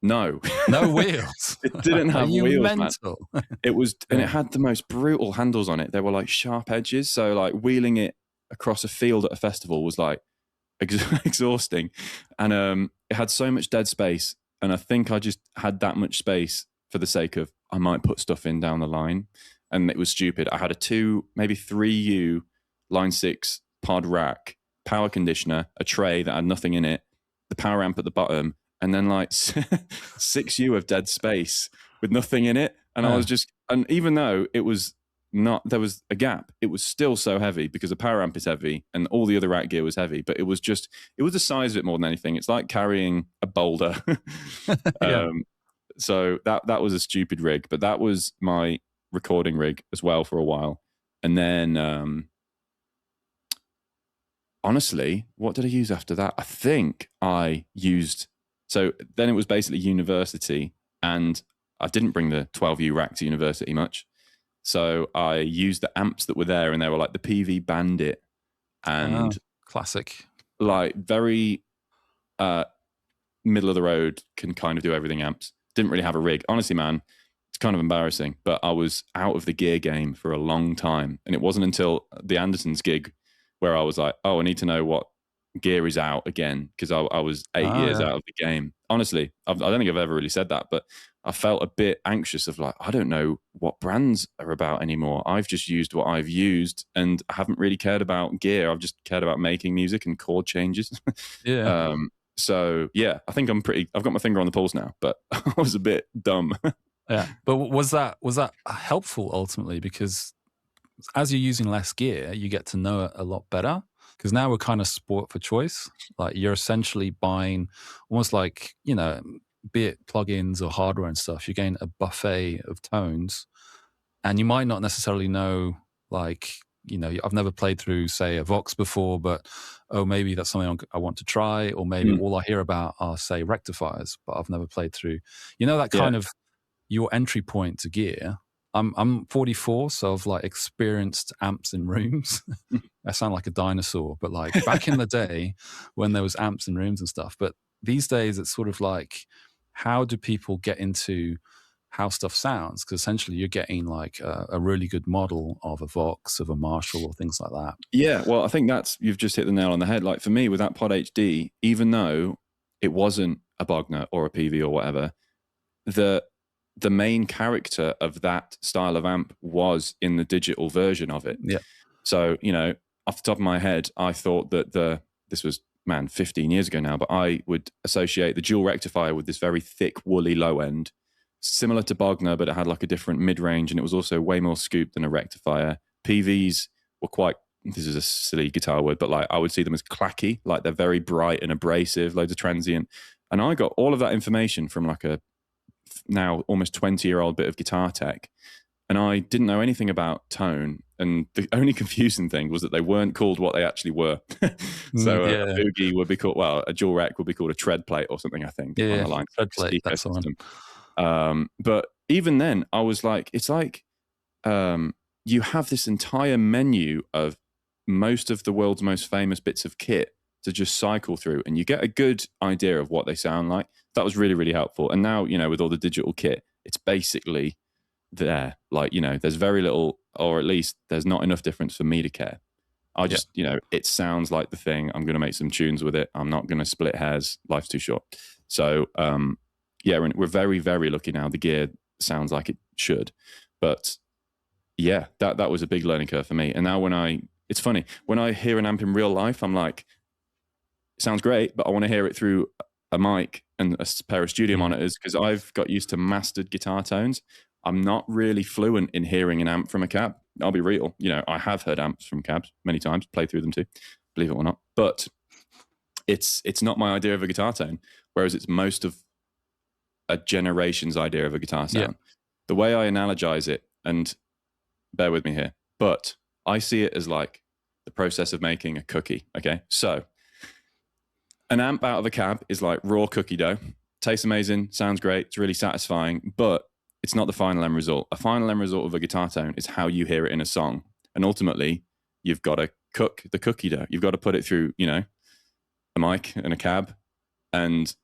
[SPEAKER 2] No,
[SPEAKER 1] no wheels.
[SPEAKER 2] It didn't have wheels,
[SPEAKER 1] mental?
[SPEAKER 2] Man. It was, and it had the most brutal handles on it. They were like sharp edges, so like wheeling it across a field at a festival was like exhausting, and it had so much dead space. And I think I just had that much space for the sake of I might put stuff in down the line, and it was stupid. I had a 2, maybe 3U line 6 pod rack, power conditioner, a tray that had nothing in it, the power amp at the bottom, and then like 6U of dead space with nothing in it. And I was just, and even though it was not, there was a gap, it was still so heavy because the power amp is heavy and all the other rack gear was heavy, but it was the size of it more than anything. It's like carrying a boulder. So that was a stupid rig, but that was my recording rig as well for a while. And then, honestly, what did I use after that? I think I used, so then it was basically university, and I didn't bring the 12U rack to university much. So I used the amps that were there, and they were like the PV Bandit and
[SPEAKER 1] classic,
[SPEAKER 2] like very middle of the road, can kind of do everything amps. Didn't really have a rig. Honestly, man, it's kind of embarrassing, but I was out of the gear game for a long time. And it wasn't until the Andertons gig where I was like, oh, I need to know what gear is out again, because I was 8 years out of the game. Honestly, I don't think I've ever really said that, but I felt a bit anxious of like, I don't know what brands are about anymore. I've just used what I've used, and I haven't really cared about gear. I've just cared about making music and chord changes. So yeah, I think I've got my finger on the pulse now, but I was a bit dumb.
[SPEAKER 1] Yeah. But was that helpful ultimately? Because as you're using less gear, you get to know it a lot better. Because now we're kind of sport for choice. Like you're essentially buying almost like, be it plugins or hardware and stuff, you're getting a buffet of tones, and you might not necessarily know, like, I've never played through, say, a Vox before, but maybe that's something I want to try, or maybe all I hear about are, say, rectifiers, but I've never played through. That kind of your entry point to gear. I'm 44, so I've like experienced amps in rooms. I sound like a dinosaur, but like back in the day when there was amps in rooms and stuff. But these days it's sort of like, how do people get into how stuff sounds? Because essentially you're getting like a really good model of a Vox, of a Marshall, or things like that.
[SPEAKER 2] Yeah, well, I think you've just hit the nail on the head. Like for me with that Pod HD, even though it wasn't a Bogner or a PV or whatever, the main character of that style of amp was in the digital version of it.
[SPEAKER 1] Yeah.
[SPEAKER 2] So, off the top of my head, I thought that this was, 15 years ago now, but I would associate the dual rectifier with this very thick, woolly low end, similar to Bogner, but it had like a different mid-range, and it was also way more scooped than a rectifier. PVs were quite, this is a silly guitar word, but like I would see them as clacky, like they're very bright and abrasive, loads of transient. And I got all of that information from like a now almost 20-year-old bit of guitar tech, and I didn't know anything about tone, and the only confusing thing was that they weren't called what they actually were. So a boogie would be called, a dual rec would be called a tread plate or something, I think, on the line.
[SPEAKER 1] Tread plate, that's the one.
[SPEAKER 2] But even then I was like, it's like you have this entire menu of most of the world's most famous bits of kit to just cycle through, and you get a good idea of what they sound like. That was really, really helpful. And now, with all the digital kit, it's basically there. Like, there's very little, or at least there's not enough difference for me to care. I just, it sounds like the thing. I'm going to make some tunes with it. I'm not going to split hairs. Life's too short. So, we're very, very lucky now. The gear sounds like it should. But yeah, that was a big learning curve for me. And now it's funny, when I hear an amp in real life, I'm like, it sounds great, but I want to hear it through a mic and a pair of studio monitors, because I've got used to mastered guitar tones. I'm not really fluent in hearing an amp from a cab. I'll be real. I have heard amps from cabs many times, played through them too, believe it or not. But it's not my idea of a guitar tone, whereas it's most of a generation's idea of a guitar sound. Yeah. The way I analogize it, and bear with me here, but I see it as like the process of making a cookie, okay? So an amp out of a cab is like raw cookie dough. Tastes amazing, sounds great, it's really satisfying, but it's not the final end result. A final end result of a guitar tone is how you hear it in a song. And ultimately, you've got to cook the cookie dough. You've got to put it through, a mic and a cab and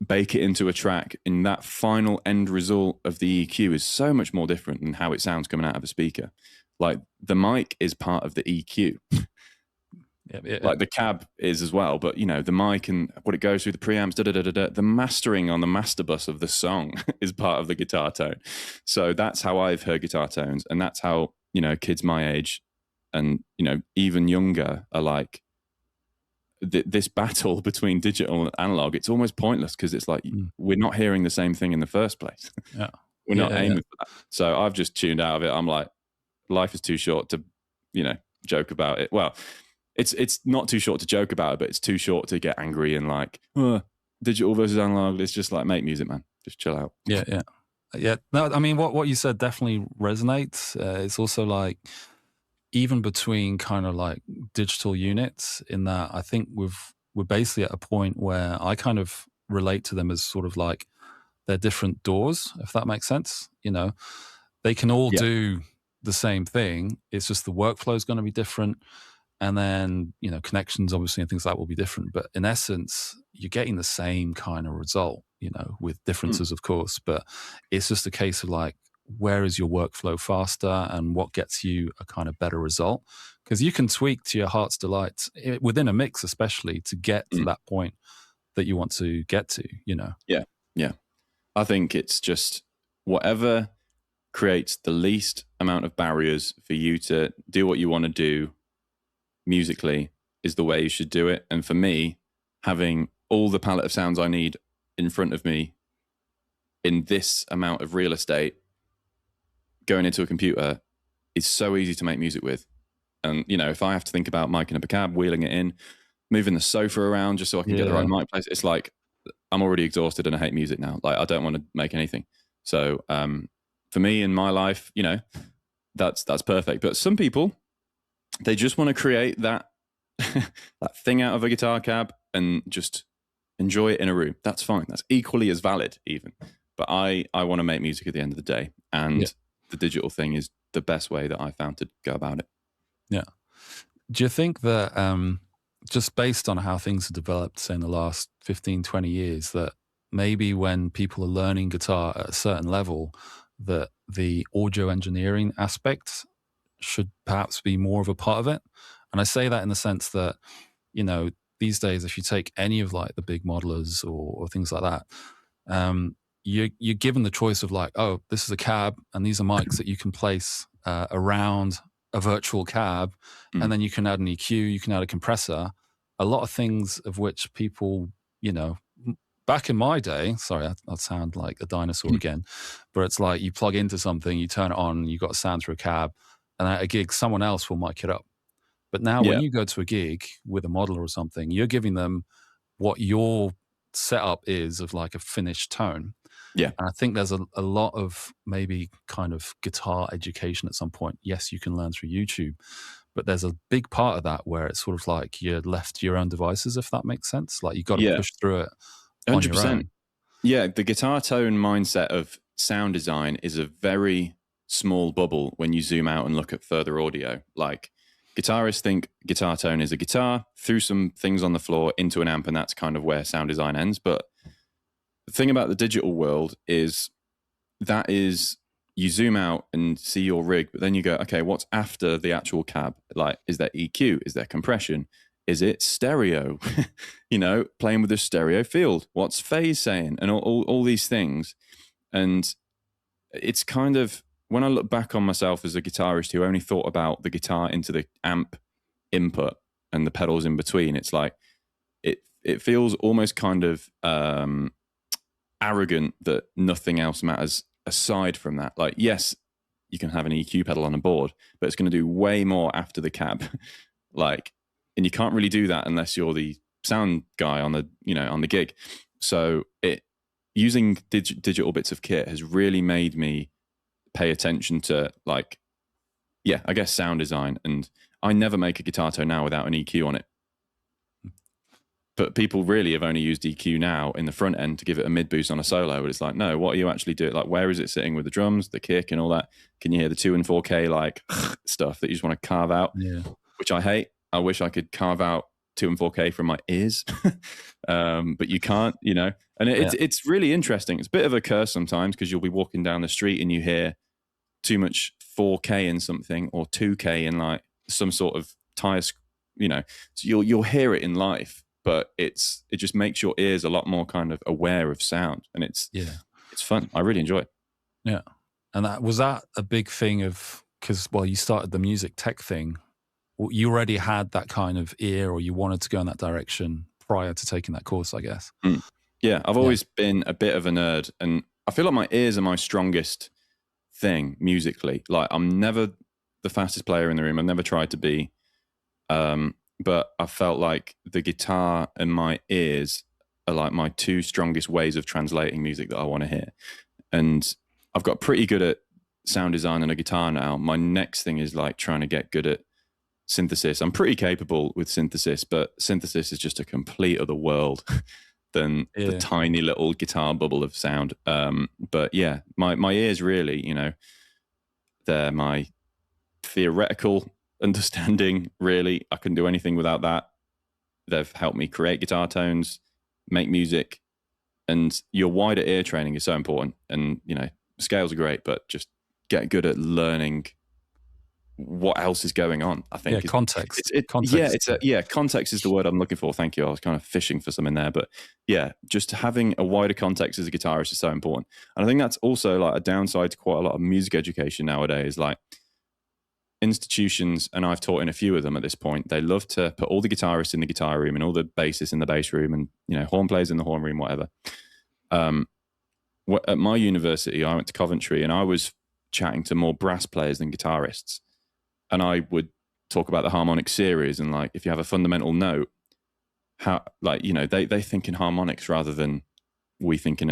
[SPEAKER 2] bake it into a track. And that final end result of the EQ is so much more different than how it sounds coming out of a speaker. Like the mic is part of the EQ. Like the cab is as well, but the mic and what it goes through the preamps, the mastering on the master bus of the song is part of the guitar tone. So that's how I've heard guitar tones, and that's how kids my age and even younger are like, this battle between digital and analog. It's almost pointless because it's like we're not hearing the same thing in the first place.
[SPEAKER 1] Yeah,
[SPEAKER 2] we're not aiming for that. So I've just tuned out of it. I'm like, life is too short to joke about it. Well, it's not too short to joke about it, but it's too short to get angry and like, digital versus analog. It's just like, make music, man. Just chill out.
[SPEAKER 1] Yeah. No, I mean, what you said definitely resonates. It's also like, even between kind of like digital units, in that I think we're basically at a point where I kind of relate to them as sort of like they're different doors, if that makes sense. They can all do the same thing. It's just the workflow is going to be different. And then, connections obviously and things like that will be different. But in essence, you're getting the same kind of result, with differences, of course. But it's just a case of like, where is your workflow faster and what gets you a kind of better result? Because you can tweak to your heart's delight within a mix, especially to get to that point that you want to get to,
[SPEAKER 2] Yeah. I think it's just whatever creates the least amount of barriers for you to do what you want to do musically is the way you should do it. And for me, having all the palette of sounds I need in front of me in this amount of real estate going into a computer is so easy to make music with. And, if I have to think about miking up a cab, wheeling it in, moving the sofa around just so I can get the right mic place, it's like, I'm already exhausted and I hate music now. Like, I don't want to make anything. So for me in my life, that's perfect. But some people, they just want to create that that thing out of a guitar cab and just enjoy it in a room. That's fine. That's equally as valid even. But I want to make music at the end of the day. And the digital thing is the best way that I found to go about it.
[SPEAKER 1] Yeah. Do you think that just based on how things have developed, say in the last 15, 20 years, that maybe when people are learning guitar at a certain level, that the audio engineering aspect should perhaps be more of a part of it? And I say that in the sense that, these days, if you take any of like the big modelers or things like that, you're given the choice of like, oh, this is a cab and these are mics that you can place around a virtual cab, and then you can add an EQ, you can add a compressor. A lot of things of which people, back in my day, sorry, I'll sound like a dinosaur again, but it's like you plug into something, you turn it on, you got a sound through a cab, and at a gig, someone else will mic it up. But now when you go to a gig with a modeler or something, you're giving them what your setup is of like a finished tone.
[SPEAKER 2] Yeah.
[SPEAKER 1] And I think there's a lot of maybe kind of guitar education at some point. Yes, you can learn through YouTube, but there's a big part of that where it's sort of like you're left to your own devices, if that makes sense. Like you got to push through it 100%. On your own.
[SPEAKER 2] Yeah, the guitar tone mindset of sound design is a very small bubble when you zoom out and look at further audio. Like guitarists think guitar tone is a guitar, threw some things on the floor into an amp, and that's kind of where sound design ends. But the thing about the digital world is that is, you zoom out and see your rig, but then you go, okay, what's after the actual cab? Like, is there EQ? Is there compression? Is it stereo? Playing with the stereo field. What's phase saying? And all these things. And it's kind of, when I look back on myself as a guitarist who only thought about the guitar into the amp input and the pedals in between, it's like, it feels almost kind of arrogant that nothing else matters aside from that. Like, yes, you can have an EQ pedal on a board, but it's going to do way more after the cab. And you can't really do that unless you're the sound guy on the gig. So using digital bits of kit has really made me pay attention to I guess sound design. And I never make a guitar tone now without an EQ on it. but people really have only used EQ now in the front end to give it a mid boost on a solo. But it's like, no, what are you actually doing? Like, where is it sitting with the drums, the kick, and all that? Can you hear the 2 and 4K like stuff that you just want to carve out?
[SPEAKER 1] Yeah.
[SPEAKER 2] Which I hate. I wish I could carve out 2 and 4K from my ears, but you can't, you know. And it's really interesting. It's a bit of a curse sometimes because you'll be walking down the street and you hear too much 4K in something or 2K in like some sort of tire, you know. So you'll hear it in life, but it just makes your ears a lot more kind of aware of sound, and it's fun. I really enjoy it.
[SPEAKER 1] Yeah. And was that a big thing of, because you started the music tech thing, you already had that kind of ear, or you wanted to go in that direction prior to taking that course, I guess.
[SPEAKER 2] Yeah, I've always been a bit of a nerd, and I feel like my ears are my strongest thing musically. Like, I'm never the fastest player in the room. I've never tried to be, but I felt like the guitar and my ears are like my 2 strongest ways of translating music that I want to hear. And I've got pretty good at sound design on a guitar now. My next thing is like trying to get good at synthesis. I'm pretty capable with synthesis, but synthesis is just a complete other world than the tiny little guitar bubble of sound. But yeah, my ears really, you know, they're my theoretical understanding, really. I couldn't do anything without that. They've helped me create guitar tones, make music, and your wider ear training is so important. And, you know, scales are great, but just get good at learning what else is going on. I think
[SPEAKER 1] context.
[SPEAKER 2] Context is the word I'm looking for. Thank you. I was kind of fishing for some in there, but yeah, just having a wider context as a guitarist is so important. And I think that's also like a downside to quite a lot of music education nowadays. Like, institutions, and I've taught in a few of them at this point, they love to put all the guitarists in the guitar room and all the bassists in the bass room, and, you know, horn players in the horn room, whatever. At my university, I went to Coventry, and I was chatting to more brass players than guitarists. And I would talk about the harmonic series, and like, if you have a fundamental note, how, like, you know, they think in harmonics rather than we think in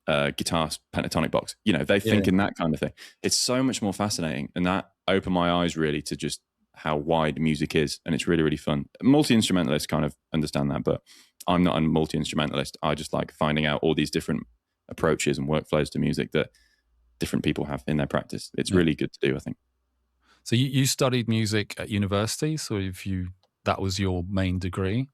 [SPEAKER 2] a guitar pentatonic box. You know, they think in that kind of thing. It's so much more fascinating, and that opened my eyes really to just how wide music is, and it's really, really fun. Multi-instrumentalists kind of understand that, but I'm not a multi-instrumentalist. I just like finding out all these different approaches and workflows to music that different people have in their practice. It's really good to do, I think.
[SPEAKER 1] So you studied music at university, so that was your main degree?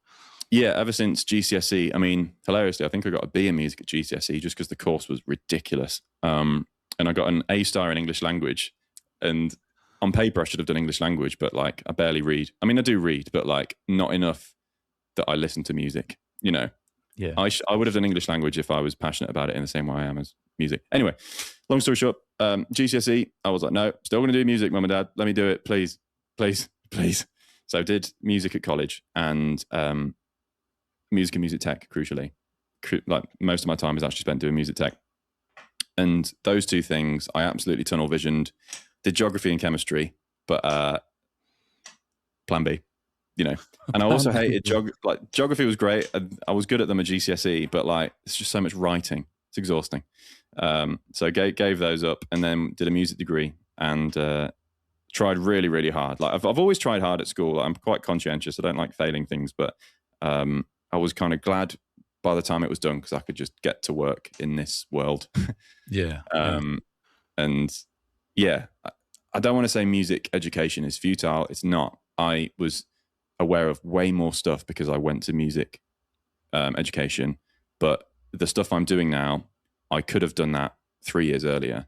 [SPEAKER 2] Yeah, ever since GCSE. I mean, hilariously, I think I got a B in music at GCSE just because the course was ridiculous. And I got an A star in English language. And on paper, I should have done English language, but like, I barely read. I mean, I do read, but like, not enough that I listen to music, you know?
[SPEAKER 1] Yeah.
[SPEAKER 2] I would have done English language if I was passionate about it in the same way I am as music. Anyway, long story short, GCSE, I was like, no, still going to do music, mum and dad. Let me do it, please, please, please. So I did music at college, and music and music tech, crucially. Like, most of my time is actually spent doing music tech. And those 2 things, I absolutely tunnel visioned. Did geography and chemistry, but plan B, you know. And I also hated geography was great. I was good at them at GCSE, but like, it's just so much writing. It's exhausting. So gave those up, and then did a music degree, and tried really, really hard. Like, I've always tried hard at school. I'm quite conscientious. I don't like failing things, but I was kind of glad by the time it was done, because I could just get to work in this world. And yeah, I don't want to say music education is futile. It's not. I was aware of way more stuff because I went to music education, but the stuff I'm doing now, I could have done that 3 years earlier.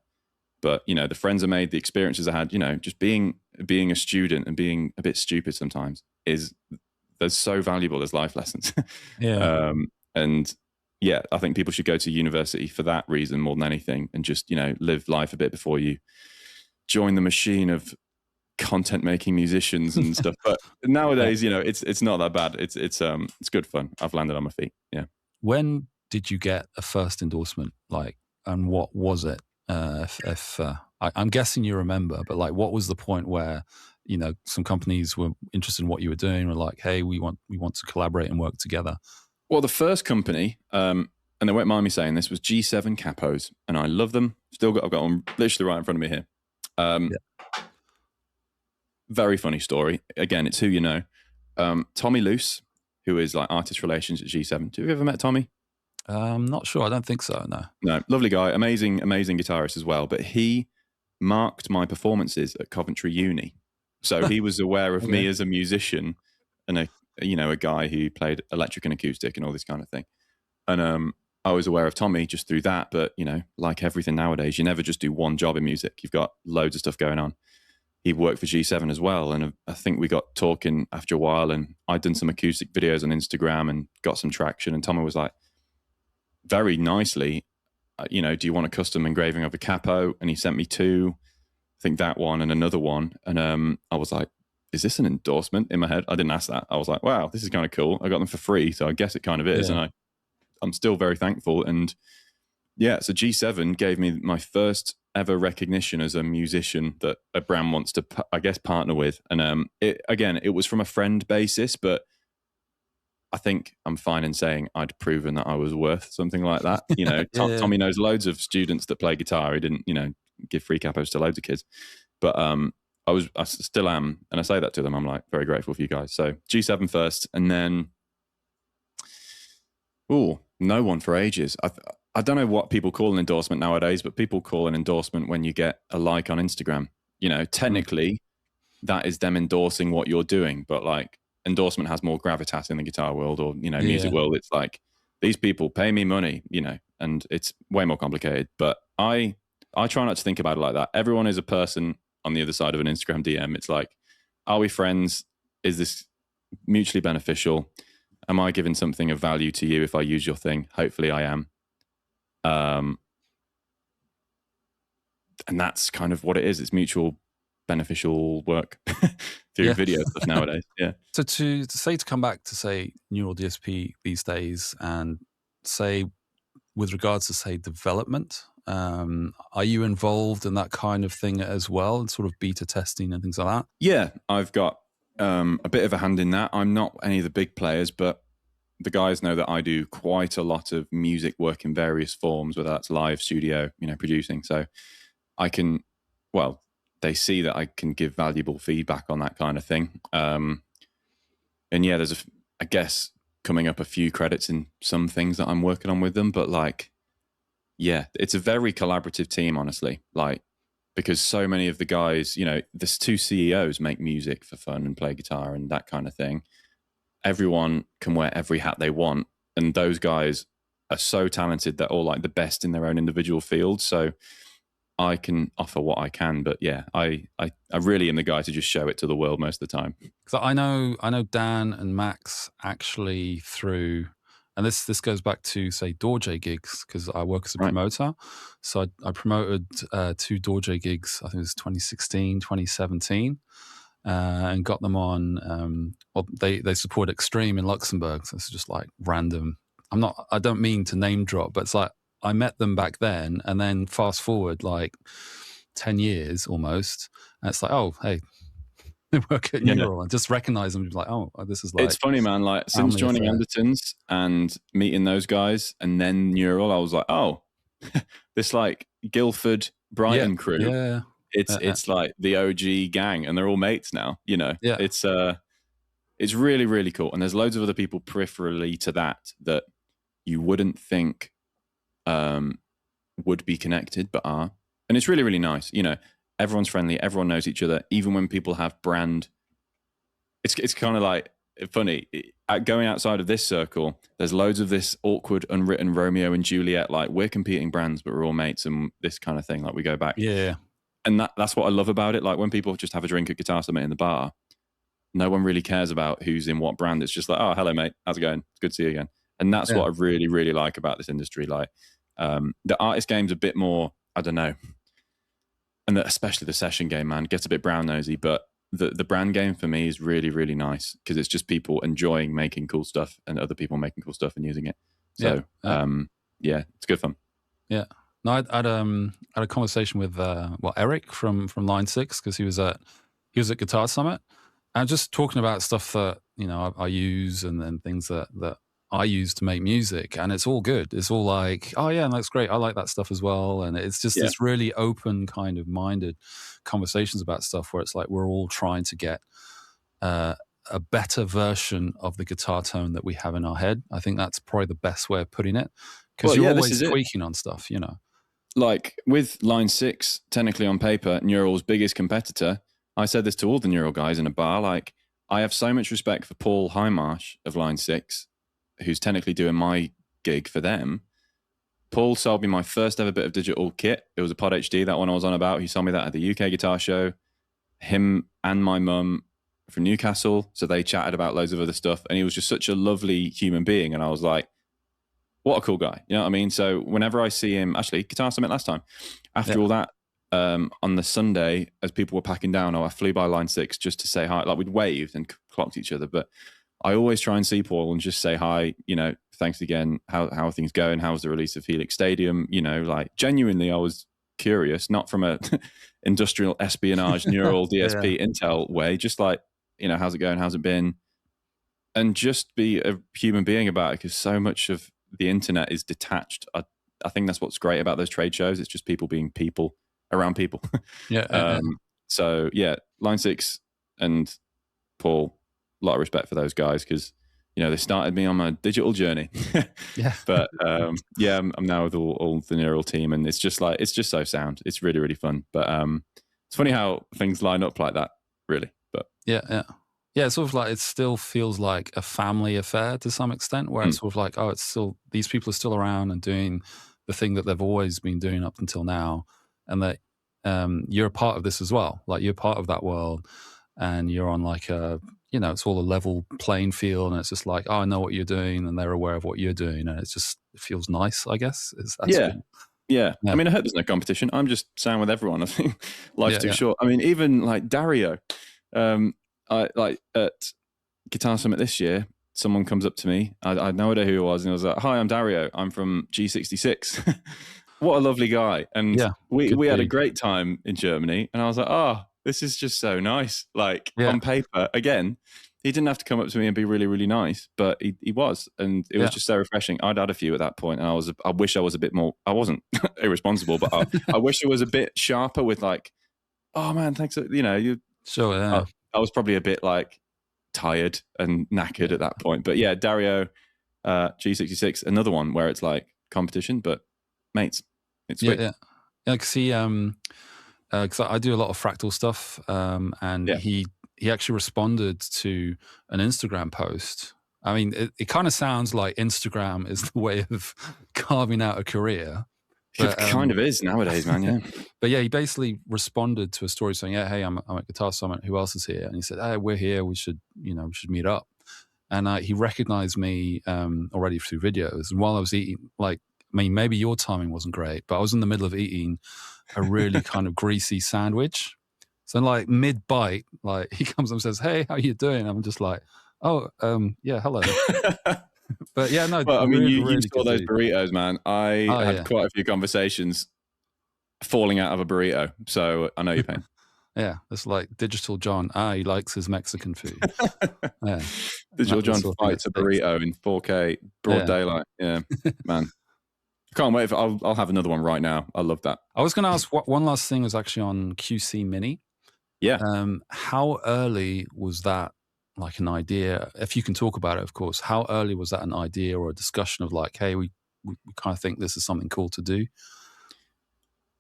[SPEAKER 2] But, you know, the friends I made, the experiences I had, you know, just being a student and being a bit stupid sometimes they're so valuable as life lessons. And yeah, I think people should go to university for that reason more than anything, and just, you know, live life a bit before you join the machine of content making musicians and stuff. But nowadays, you know, it's not that bad. It's good fun. I've landed on my feet. Yeah.
[SPEAKER 1] When did you get a first endorsement? Like, and what was it? I'm guessing you remember, but like, what was the point where, you know, some companies were interested in what you were doing, were like, hey, we want to collaborate and work together?
[SPEAKER 2] Well, the first company, and they won't mind me saying this, was G7 Capos, and I love them. I've got them literally right in front of me here. Very funny story. Again, it's who you know. Tommy Luce, who is like artist relations at G7. Have you ever met Tommy?
[SPEAKER 1] I'm not sure. I don't think so. No.
[SPEAKER 2] No, lovely guy, amazing guitarist as well. But he marked my performances at Coventry Uni, so he was aware of me as a musician and a guy who played electric and acoustic and all this kind of thing. And I was aware of Tommy just through that. But like everything nowadays, you never just do one job in music. You've got loads of stuff going on. He worked for G7 as well, and I think we got talking after a while. And I'd done some acoustic videos on Instagram and got some traction. And Tommy was like, very nicely, do you want a custom engraving of a capo? And he sent me 2, I think that one and another one. And I was like, is this an endorsement? In my head, I didn't ask that. I was like, wow, this is kind of cool. I got them for free, so I guess it kind of is. And I'm still very thankful. And yeah, so G7 gave me my first ever recognition as a musician that a brand wants to, I guess, partner with. And it was from a friend basis, but I think I'm fine in saying I'd proven that I was worth something like that. Tommy knows loads of students that play guitar. He didn't, give free capos to loads of kids. But I still am. And I say that to them. I'm like, very grateful for you guys. So G7 first. And then, no one for ages. I don't know what people call an endorsement nowadays, but people call an endorsement when you get a like on Instagram. Technically, that is them endorsing what you're doing. But like, endorsement has more gravitas in the guitar world or music world. It's like, these people pay me money, and it's way more complicated. But I try not to think about it like that. Everyone is a person on the other side of an Instagram DM. It's like, are we friends? Is this mutually beneficial? Am I giving something of value to you if I use your thing? Hopefully I am. And that's kind of what it is. It's mutual beneficial work through video stuff nowadays. Yeah.
[SPEAKER 1] So to come back to say Neural DSP these days, and say with regards to say development, are you involved in that kind of thing as well, and sort of beta testing and things like that?
[SPEAKER 2] Yeah, I've got a bit of a hand in that. I'm not any of the big players, but the guys know that I do quite a lot of music work in various forms, whether that's live, studio, producing. So I can, they see that I can give valuable feedback on that kind of thing. And yeah, there's I guess coming up a few credits in some things that I'm working on with them, but like, yeah, it's a very collaborative team, honestly. Like, because so many of the guys, there's 2 CEOs make music for fun and play guitar and that kind of thing. Everyone can wear every hat they want, and those guys are so talented. They're all like the best in their own individual fields. So I can offer what I can, but yeah, I really am the guy to just show it to the world most of the time.
[SPEAKER 1] So I know Dan and Max actually through, and this goes back to say Dorje gigs, because I work as a promoter. So I promoted 2 Dorje gigs. I think it was 2016, 2017. And got them on. They support Extreme in Luxembourg. So it's just like random. I don't mean to name drop, but it's like I met them back then, and then fast forward like 10 years almost, and it's like, oh, hey, they work at Neural, and just recognize them, like, oh, this is like.
[SPEAKER 2] It's funny, man. Like since joining Andertons and meeting those guys, and then Neural, I was like, oh, this like Guildford Brighton crew.
[SPEAKER 1] Yeah.
[SPEAKER 2] It's like the OG gang, and they're all mates now.
[SPEAKER 1] Yeah.
[SPEAKER 2] It's really, really cool. And there's loads of other people peripherally to that you wouldn't think would be connected, but are. And it's really, really nice. Everyone's friendly. Everyone knows each other. Even when people have brand, it's kind of like funny. Going outside of this circle, there's loads of this awkward, unwritten Romeo and Juliet. Like, we're competing brands, but we're all mates, and this kind of thing. Like, we go back.
[SPEAKER 1] Yeah.
[SPEAKER 2] And that's what I love about it. Like, when people just have a drink at Guitar Summit in the bar, no one really cares about who's in what brand. It's just like, oh, hello, mate. How's it going? It's good to see you again. And that's what I really, really like about this industry. Like, the artist game's a bit more, I don't know. And especially the session game, man, gets a bit brown nosy. But the brand game for me is really, really nice, because it's just people enjoying making cool stuff and other people making cool stuff and using it. So, it's good fun.
[SPEAKER 1] Yeah. No, I had a conversation with Eric from Line 6, because he was at Guitar Summit, and just talking about stuff that I use, and then things that I use to make music, and it's all good. It's all like, oh yeah, that's great. I like that stuff as well, and it's just this really open kind of minded conversations about stuff where it's like we're all trying to get a a better version of the guitar tone that we have in our head. I think that's probably the best way of putting it, because you're always tweaking on stuff, you know.
[SPEAKER 2] Like with Line 6, technically on paper, Neural's biggest competitor. I said this to all the Neural guys in a bar. Like, I have so much respect for Paul Hindmarsh of Line 6, who's technically doing my gig for them. Paul sold me my first ever bit of digital kit. It was a Pod HD, that one I was on about. He sold me that at the UK Guitar Show. Him and my mum from Newcastle, so they chatted about loads of other stuff, and he was just such a lovely human being, and I was like, what a cool guy. You know what I mean? So whenever I see him, actually, Guitar Summit last time, after all that, on the Sunday, as people were packing down, I flew by Line 6 just to say hi. Like, we'd waved and clocked each other, but I always try and see Paul and just say hi, you know, thanks again. How are things going? How's the release of Helix Stadium? You know, like, genuinely, I was curious, not from a industrial espionage, neural DSP Intel way, just like, you know, how's it going? How's it been? And just be a human being about it, because so much of the internet is detached. I think that's what's great about those trade shows. It's just people being people around people. So yeah, Line 6 and Paul, a lot of respect for those guys, because, you know, they started me on my digital journey. But I'm now with all the Neural team, and it's just so sound. It's really, really fun. But it's funny how things line up like that, really. But
[SPEAKER 1] yeah, it's sort of like, it still feels like a family affair to some extent, where it's sort of like, oh, it's still, these people are still around and doing the thing that they've always been doing up until now, and that you're a part of this as well. Like, you're part of that world, and you're on like a, you know, it's all a level playing field, and it's just like, oh, I know what you're doing, and they're aware of what you're doing, and it feels nice, I guess.
[SPEAKER 2] Yeah. I mean, I hope there's no competition. I'm just saying with everyone, I think life's too short. I mean, even like Dario, I like at Guitar Summit this year, someone comes up to me. I had no idea who he was, and I was like, "Hi, I'm Dario. I'm from G66." What a lovely guy! And we had a great time in Germany. And I was like, "Oh, this is just so nice." Like, on paper, again, he didn't have to come up to me and be really, really nice, but he was, and it was just so refreshing. I'd had a few at that point, and I wish I was a bit more. I wasn't irresponsible, but I wish I was a bit sharper with like, "Oh man, thanks." You know, you
[SPEAKER 1] sure. Yeah.
[SPEAKER 2] I was probably a bit like tired and knackered at that point. But yeah, Dario, G66, another one where it's like competition, but mates, it's sweet.
[SPEAKER 1] Yeah, because because I do a lot of Fractal stuff, and he actually responded to an Instagram post. I mean, it kind of sounds like Instagram is the way of carving out a career.
[SPEAKER 2] It kind of is nowadays, man. Yeah.
[SPEAKER 1] But yeah, he basically responded to a story saying, "Yeah, hey, I'm at Guitar Summit. Who else is here?" And he said, "Hey, we're here. We should meet up." And he recognized me already through videos. And while I was eating, like, I mean, maybe your timing wasn't great, but I was in the middle of eating a really kind of greasy sandwich. So like mid bite, like, he comes up and says, "Hey, how you doing?" I'm just like, "Oh, yeah, hello." But yeah, no.
[SPEAKER 2] Well, I mean, you saw those burritos, man. I had quite a few conversations falling out of a burrito, so I know your pain.
[SPEAKER 1] Yeah, it's like Digital John. He likes his Mexican food.
[SPEAKER 2] Digital John fights a burrito in 4K broad daylight. Yeah, man. Can't wait. I'll have another one right now. I love that.
[SPEAKER 1] I was going to ask, one last thing was actually on QC Mini.
[SPEAKER 2] Yeah.
[SPEAKER 1] How early was that, like, an idea? If you can talk about it, of course. How early was that an idea or a discussion of like, hey, we kind of think this is something cool to do?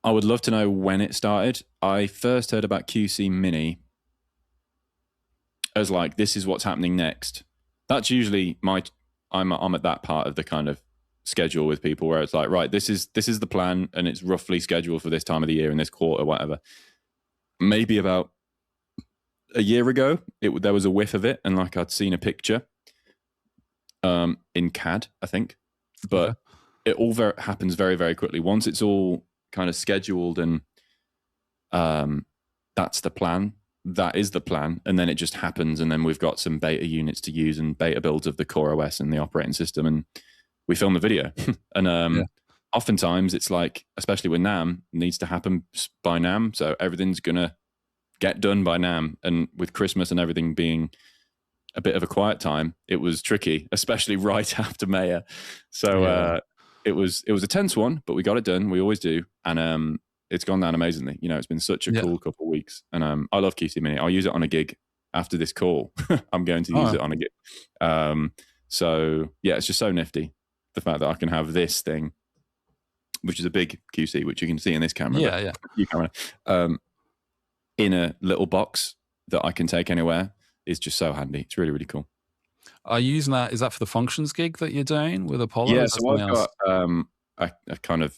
[SPEAKER 2] I would love to know when it started. I first heard about QC Mini as like, this is what's happening next. That's usually I'm at that part of the kind of schedule with people where it's like, right, this is the plan, and it's roughly scheduled for this time of the year in this quarter, whatever. Maybe about a year ago, there was a whiff of it, and like, I'd seen a picture in CAD, I think, but it all happens very, very quickly. Once it's all kind of scheduled and that's the plan, that is the plan, and then it just happens, and then we've got some beta units to use and beta builds of the core OS and the operating system, and we film the video. And oftentimes it's like, especially with NAMM, it needs to happen by NAMM, so everything's gonna get done by NAMM. And with Christmas and everything being a bit of a quiet time, it was tricky, especially right after Maya. So it was a tense one, but we got it done. We always do, and it's gone down amazingly. You know, it's been such a cool couple of weeks, and I love QC Mini. I'll use it on a gig after this call, I'm going to use it on a gig. So yeah, it's just so nifty. The fact that I can have this thing, which is a big QC, which you can see in this camera. Your camera, in a little box that I can take anywhere is just so handy. It's really, really cool.
[SPEAKER 1] Are you using that? Is that for the functions gig that you're doing with Apollo?
[SPEAKER 2] Yeah, so I've got a kind of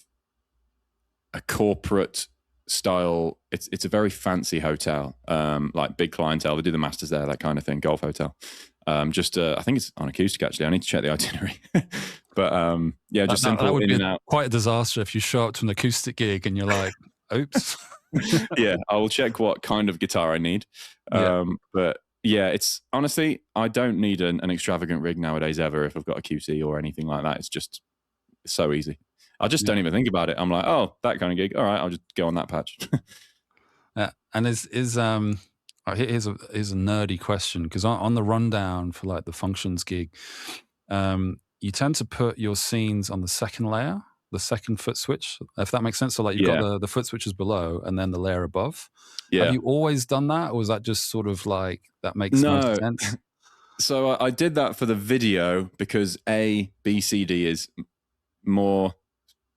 [SPEAKER 2] a corporate style. It's a very fancy hotel, like big clientele. They do the masters there, that kind of thing. Golf hotel. I think it's on acoustic actually. I need to check the itinerary. But yeah, just simple
[SPEAKER 1] that would
[SPEAKER 2] in
[SPEAKER 1] be
[SPEAKER 2] and out.
[SPEAKER 1] Quite a disaster if you show up to an acoustic gig and you're like, oops.
[SPEAKER 2] Yeah, I will check what kind of guitar I need. But yeah, it's honestly, I don't need an extravagant rig nowadays ever if I've got a QC or anything like that. It's so easy. I just don't even think about it. I'm like, oh, that kind of gig. All right, I'll just go on that patch.
[SPEAKER 1] Yeah, and here's a nerdy question, because on the rundown for like the functions gig, you tend to put your scenes on the second layer, the second foot switch, if that makes sense. So like you've got the foot switches below and then the layer above. Yeah. Have you always done that, or was that just sort of like that makes no sense?
[SPEAKER 2] So I did that for the video because A, B, C, D is more.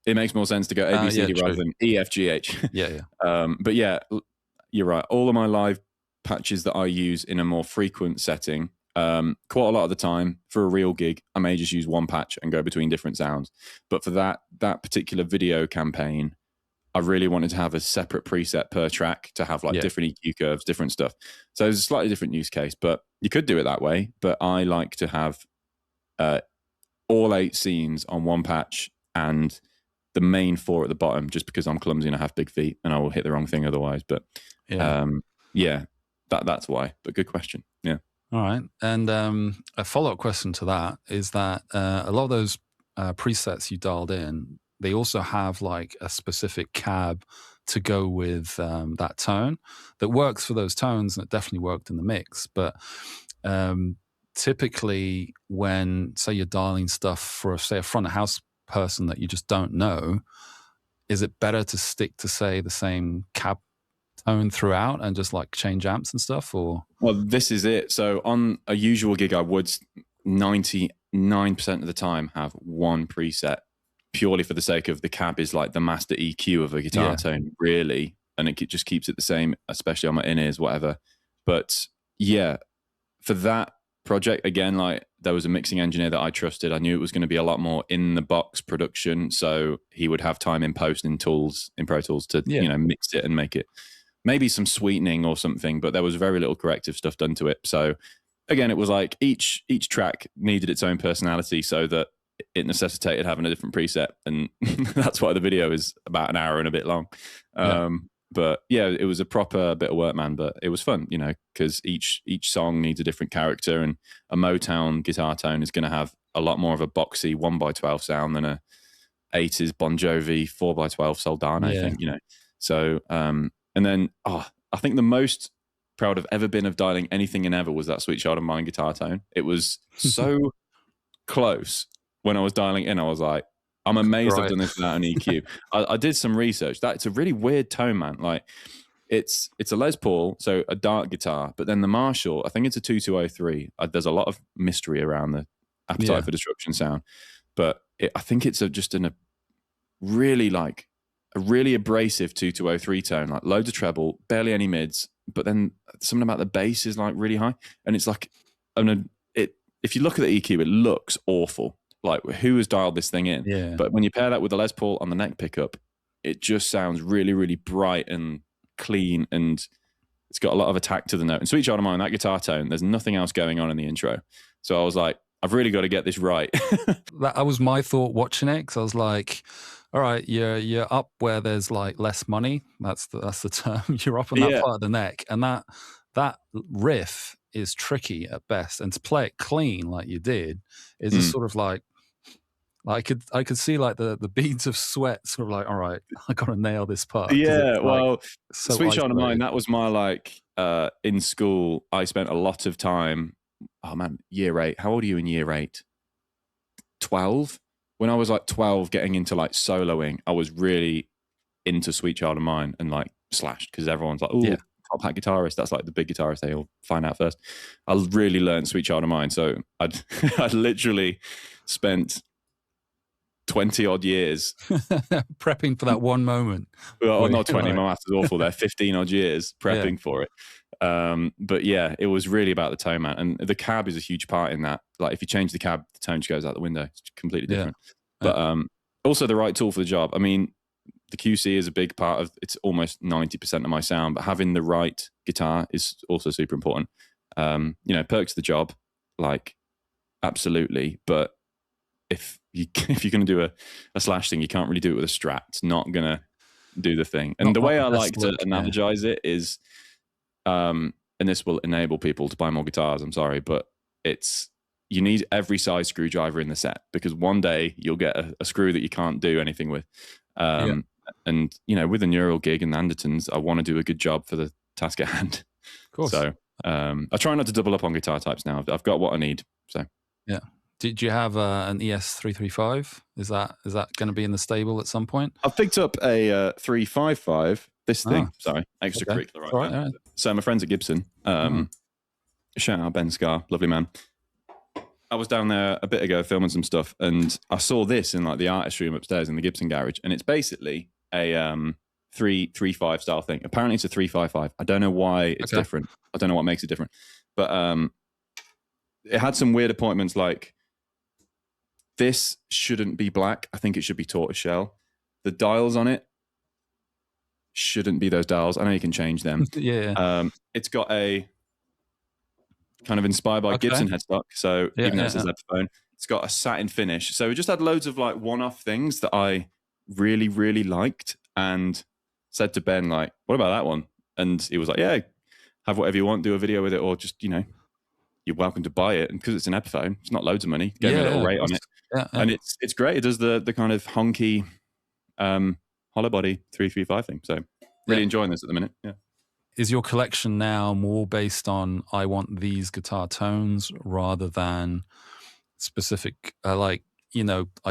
[SPEAKER 2] It makes more sense to go A, B, C, D rather than E, F, G, H.
[SPEAKER 1] Yeah.
[SPEAKER 2] But yeah, you're right. All of my live patches that I use in a more frequent setting, quite a lot of the time for a real gig, I may just use one patch and go between different sounds. But for that particular video campaign, I really wanted to have a separate preset per track to have like different EQ curves, different stuff. So it's a slightly different use case, but you could do it that way. But I like to have all 8 scenes on one patch and the main 4 at the bottom, just because I'm clumsy and I have big feet and I will hit the wrong thing otherwise. But that's why. But good question. Yeah.
[SPEAKER 1] All right. And a follow-up question to that is that a lot of those presets you dialed in, they also have like a specific cab to go with that tone that works for those tones, and it definitely worked in the mix. But typically when, say, you're dialing stuff for, say, a front of house person that you just don't know, is it better to stick to, say, the same cab tone throughout and just like change amps and stuff? Or
[SPEAKER 2] well, this is it. So on a usual gig, I would 99% of the time have one preset, purely for the sake of the cab is like the master EQ of a guitar tone, really, and it just keeps it the same, especially on my in-ears, whatever. But yeah, for that project, again, like there was a mixing engineer that I trusted. I knew it was going to be a lot more in the box production, so he would have time in post in Pro Tools to mix it and make it maybe some sweetening or something, but there was very little corrective stuff done to it. So again, it was like each track needed its own personality, so that it necessitated having a different preset, and that's why the video is about an hour and a bit long. But yeah, it was a proper bit of work, man. But it was fun, because each song needs a different character, and a Motown guitar tone is going to have a lot more of a boxy 1x12 sound than a 80s Bon Jovi 4x12 Soldano, I think, So, and then I think the most proud I've ever been of dialing anything in ever was that Sweet Child of Mine guitar tone. It was so close when I was dialing in. I was like, I'm amazed I've done this without an EQ. I did some research. It's a really weird tone, man. Like it's a Les Paul, so a dark guitar, but then the Marshall, I think it's a 2203. There's a lot of mystery around the Appetite for Destruction sound, but I think it's a really abrasive 2203 tone, like loads of treble, barely any mids, but then something about the bass is like really high, and it's like, if you look at the EQ, it looks awful. Like, who has dialed this thing in?
[SPEAKER 1] Yeah.
[SPEAKER 2] But when you pair that with the Les Paul on the neck pickup, it just sounds really, really bright and clean, and it's got a lot of attack to the note. And Sweet Child of Mine, that guitar tone, there's nothing else going on in the intro. So I was like, I've really got to get this right.
[SPEAKER 1] That was my thought watching it, because I was like, all right, you're up where there's like less money. That's the term. You're up on that part of the neck, and that riff is tricky at best, and to play it clean like you did is just sort of like I could see like the beads of sweat, sort of like, all right, I got to nail this part.
[SPEAKER 2] Yeah, well, so Sweet Child of Mine, that was my like in school. I spent a lot of time. Oh man, year 8. How old are you in year 8? 12. When I was like 12, getting into like soloing, I was really into Sweet Child of Mine and like Slash, because everyone's like, oh, top hat guitarist. That's like the big guitarist they all find out first. I really learned Sweet Child of Mine. So I'd literally spent 20 odd years
[SPEAKER 1] prepping for that one moment.
[SPEAKER 2] Well, not 20, my maths is awful there. 15 odd years prepping for it. But yeah, it was really about the tone, man. And the cab is a huge part in that. Like if you change the cab, the tone just goes out the window. It's completely different. But also the right tool for the job. I mean, the QC is a big part of, it's almost 90% of my sound, but having the right guitar is also super important. Perks of the job, like absolutely. But if you're going to do a slash thing, you can't really do it with a Strat. It's not going to do the thing. And the way I like to analogize it is, and this will enable people to buy more guitars, I'm sorry, but you need every size screwdriver in the set, because one day you'll get a screw that you can't do anything with. And, with a Neural gig and the Andertons, I want to do a good job for the task at hand.
[SPEAKER 1] Of course.
[SPEAKER 2] So I try not to double up on guitar types now. I've got what I need. So
[SPEAKER 1] yeah. Did you have an ES335? Is that going to be in the stable at some point?
[SPEAKER 2] I've picked up a 355. This thing, sorry, extracurricular.
[SPEAKER 1] Okay. Right.
[SPEAKER 2] So my friends at Gibson, shout out Ben Scar, lovely man. I was down there a bit ago filming some stuff, and I saw this in like the artist room upstairs in the Gibson garage, and it's basically a 335 style thing. Apparently, it's a 355. I don't know why it's different. I don't know what makes it different, but it had some weird appointments like. This shouldn't be black. I think it should be tortoiseshell. The dials on it shouldn't be those dials. I know you can change them. It's got a kind of inspired by Gibson headstock. So even though it says Epiphone, it's got a satin finish. So we just had loads of like one-off things that I really, really liked, and said to Ben, like, what about that one? And he was like, yeah, have whatever you want, do a video with it, or just, you're welcome to buy it. And because it's an Epiphone, it's not loads of money. Gave me a little rate on it. And it's great. It does the kind of honky hollow body 335 thing. So really enjoying this at the minute. Yeah.
[SPEAKER 1] Is your collection now more based on I want these guitar tones rather than specific I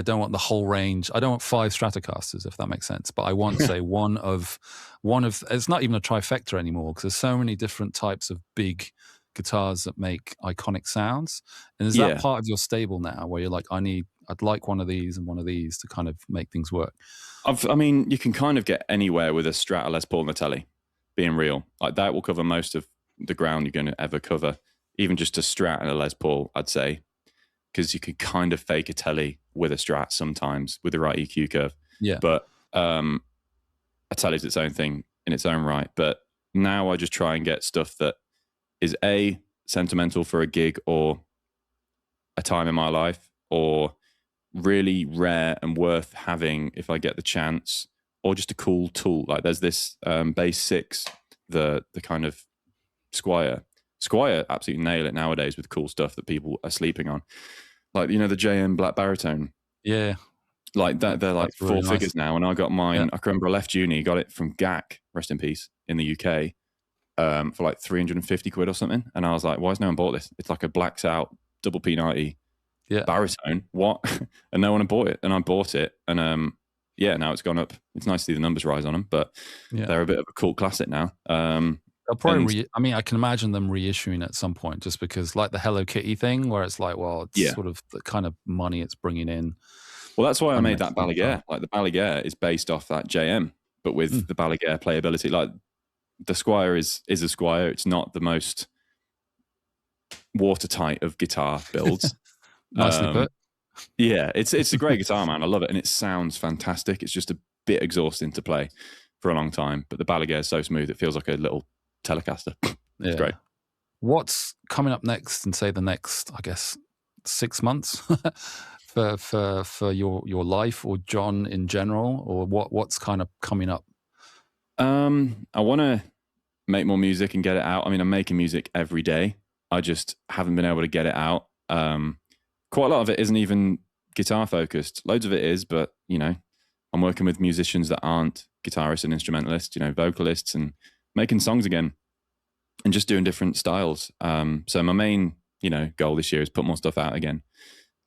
[SPEAKER 1] don't want the whole range. I don't want 5 Stratocasters, if that makes sense. But I want, say, one of. It's not even a trifecta anymore, because there's so many different types of big guitars that make iconic sounds. And is that part of your stable now, where you're like, I'd like one of these and one of these to kind of make things work?
[SPEAKER 2] You can kind of get anywhere with a Strat, a Les Paul, and a Telly. Being real, like that will cover most of the ground you're going to ever cover. Even just a Strat and a Les Paul, I'd say. Because you can kind of fake a Telly with a Strat sometimes with the right EQ curve. Yeah. But a Telly's its own thing in its own right. But now I just try and get stuff that is sentimental for a gig or a time in my life, or really rare and worth having if I get the chance, or just a cool tool. Like there's this Bass 6, the kind of Squire absolutely nail it nowadays with cool stuff that people are sleeping on. Like, the JM Black Baritone.
[SPEAKER 1] Yeah.
[SPEAKER 2] Like that, they're like really 4 figures now. And I got mine, I can remember I left uni, got it from GAC, rest in peace, in the UK, for like 350 quid or something. And I was like, why has no one bought this? It's like a blacked out double P90 baritone. What? And no one had bought it. And I bought it. And now it's gone up. It's nice to see the numbers rise on them, but they're a bit of a cult classic now.
[SPEAKER 1] They'll probably, I can imagine them reissuing at some point, just because, like the Hello Kitty thing, where it's like, well, it's sort of the kind of money it's bringing in.
[SPEAKER 2] Well, that's why I made that Balaguer. Like the Balaguer is based off that JM, but with the Balaguer playability. Like the Squire is a Squire. It's not the most watertight of guitar builds.
[SPEAKER 1] Nicely put.
[SPEAKER 2] Yeah, it's a great guitar, man. I love it, and it sounds fantastic. It's just a bit exhausting to play for a long time, but the Balaguer is so smooth, it feels like a little Telecaster. It's great.
[SPEAKER 1] What's coming up next, and say the next, I guess, 6 months for your life, or John in general, or what's kind of coming up?
[SPEAKER 2] I want to make more music and get it out. I mean, I'm making music every day. I just haven't been able to get it out. Quite a lot of it isn't even guitar focused. Loads of it is, but I'm working with musicians that aren't guitarists and instrumentalists, vocalists, and making songs again and just doing different styles. So my main, goal this year is put more stuff out again,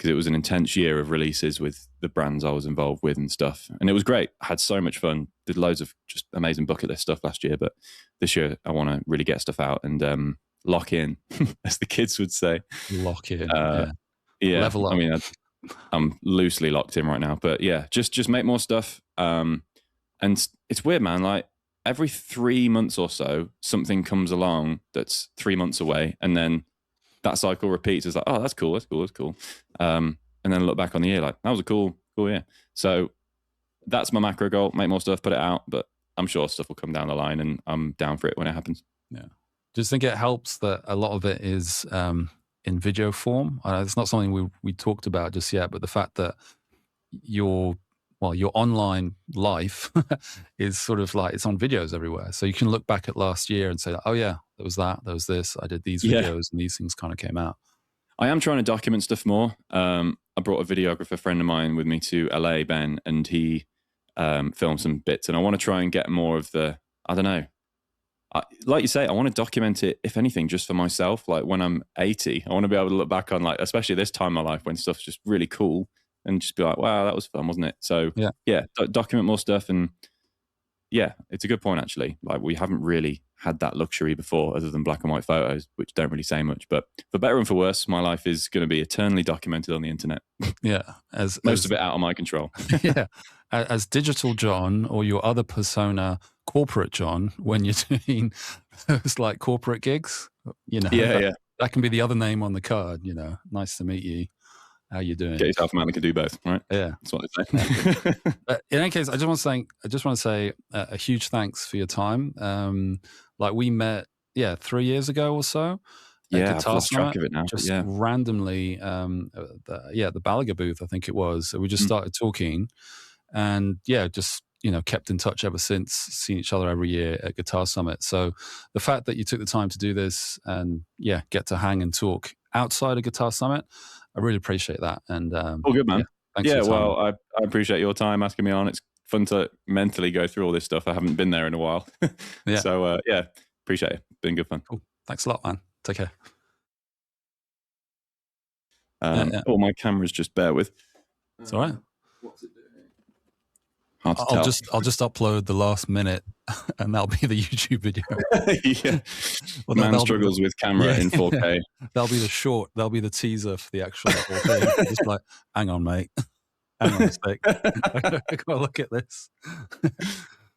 [SPEAKER 2] because it was an intense year of releases with the brands I was involved with and stuff. And it was great. I had so much fun. Did loads of just amazing bucket list stuff last year. But this year I want to really get stuff out and lock in, as the kids would say.
[SPEAKER 1] Lock in.
[SPEAKER 2] Yeah.
[SPEAKER 1] Level up.
[SPEAKER 2] I mean, I'm loosely locked in right now. But yeah, just make more stuff. And it's weird, man. Like every 3 months or so, something comes along that's 3 months away. And then that cycle repeats. It's like, oh, that's cool. And then look back on the year like, that was a cool year. So that's my macro goal. Make more stuff, put it out. But I'm sure stuff will come down the line and I'm down for it when it happens.
[SPEAKER 1] Yeah. Just think it helps that a lot of it is in video form. It's not something we talked about just yet, but the fact that your online life is sort of like it's on videos everywhere. So you can look back at last year and say, oh yeah, there was that, there was this, I did these videos and these things kind of came out.
[SPEAKER 2] I am trying to document stuff more. I brought a videographer friend of mine with me to LA, Ben, and he filmed some bits. And I want to try and get more of the, I don't know, like you say, I want to document it, if anything, just for myself. Like when I'm 80, I want to be able to look back on, like, especially this time in my life when stuff's just really cool and just be like, wow, that was fun, wasn't it? So yeah, document more stuff. And yeah, it's a good point, actually. Like we haven't really had that luxury before other than black and white photos, which don't really say much. But for better and for worse, my life is going to be eternally documented on the internet.
[SPEAKER 1] Yeah.
[SPEAKER 2] Most of it out of my control.
[SPEAKER 1] Yeah. As digital John or your other persona, corporate John, when you're doing those like corporate gigs, that can be the other name on the card, nice to meet you. How you doing?
[SPEAKER 2] Get yourself a man that can do both, right?
[SPEAKER 1] Yeah,
[SPEAKER 2] that's what they say.
[SPEAKER 1] In any case, I just want to say a huge thanks for your time. Like we met, 3 years ago or so.
[SPEAKER 2] Yeah, I've lost track of it now.
[SPEAKER 1] Just randomly, the Balaga booth, I think it was. So we just started talking, and just kept in touch ever since. Seen each other every year at Guitar Summit. So the fact that you took the time to do this and get to hang and talk outside of Guitar Summit, I really appreciate that. And
[SPEAKER 2] all good, man.
[SPEAKER 1] Thanks for your time.
[SPEAKER 2] Well, I appreciate your time asking me on. It's fun to mentally go through all this stuff. I haven't been there in a while. So appreciate it. Been good fun.
[SPEAKER 1] Cool. Thanks a lot, man. Take care.
[SPEAKER 2] Oh, my camera's just bear with.
[SPEAKER 1] It's all right.
[SPEAKER 2] What's it doing?
[SPEAKER 1] I'll just upload the last minute, and that'll be the YouTube video.
[SPEAKER 2] Yeah, well, man struggles with camera in 4K.
[SPEAKER 1] That'll be the short. That'll be the teaser for the actual thing. Just like, hang on, mate. Hang on a sec. I gotta look at this.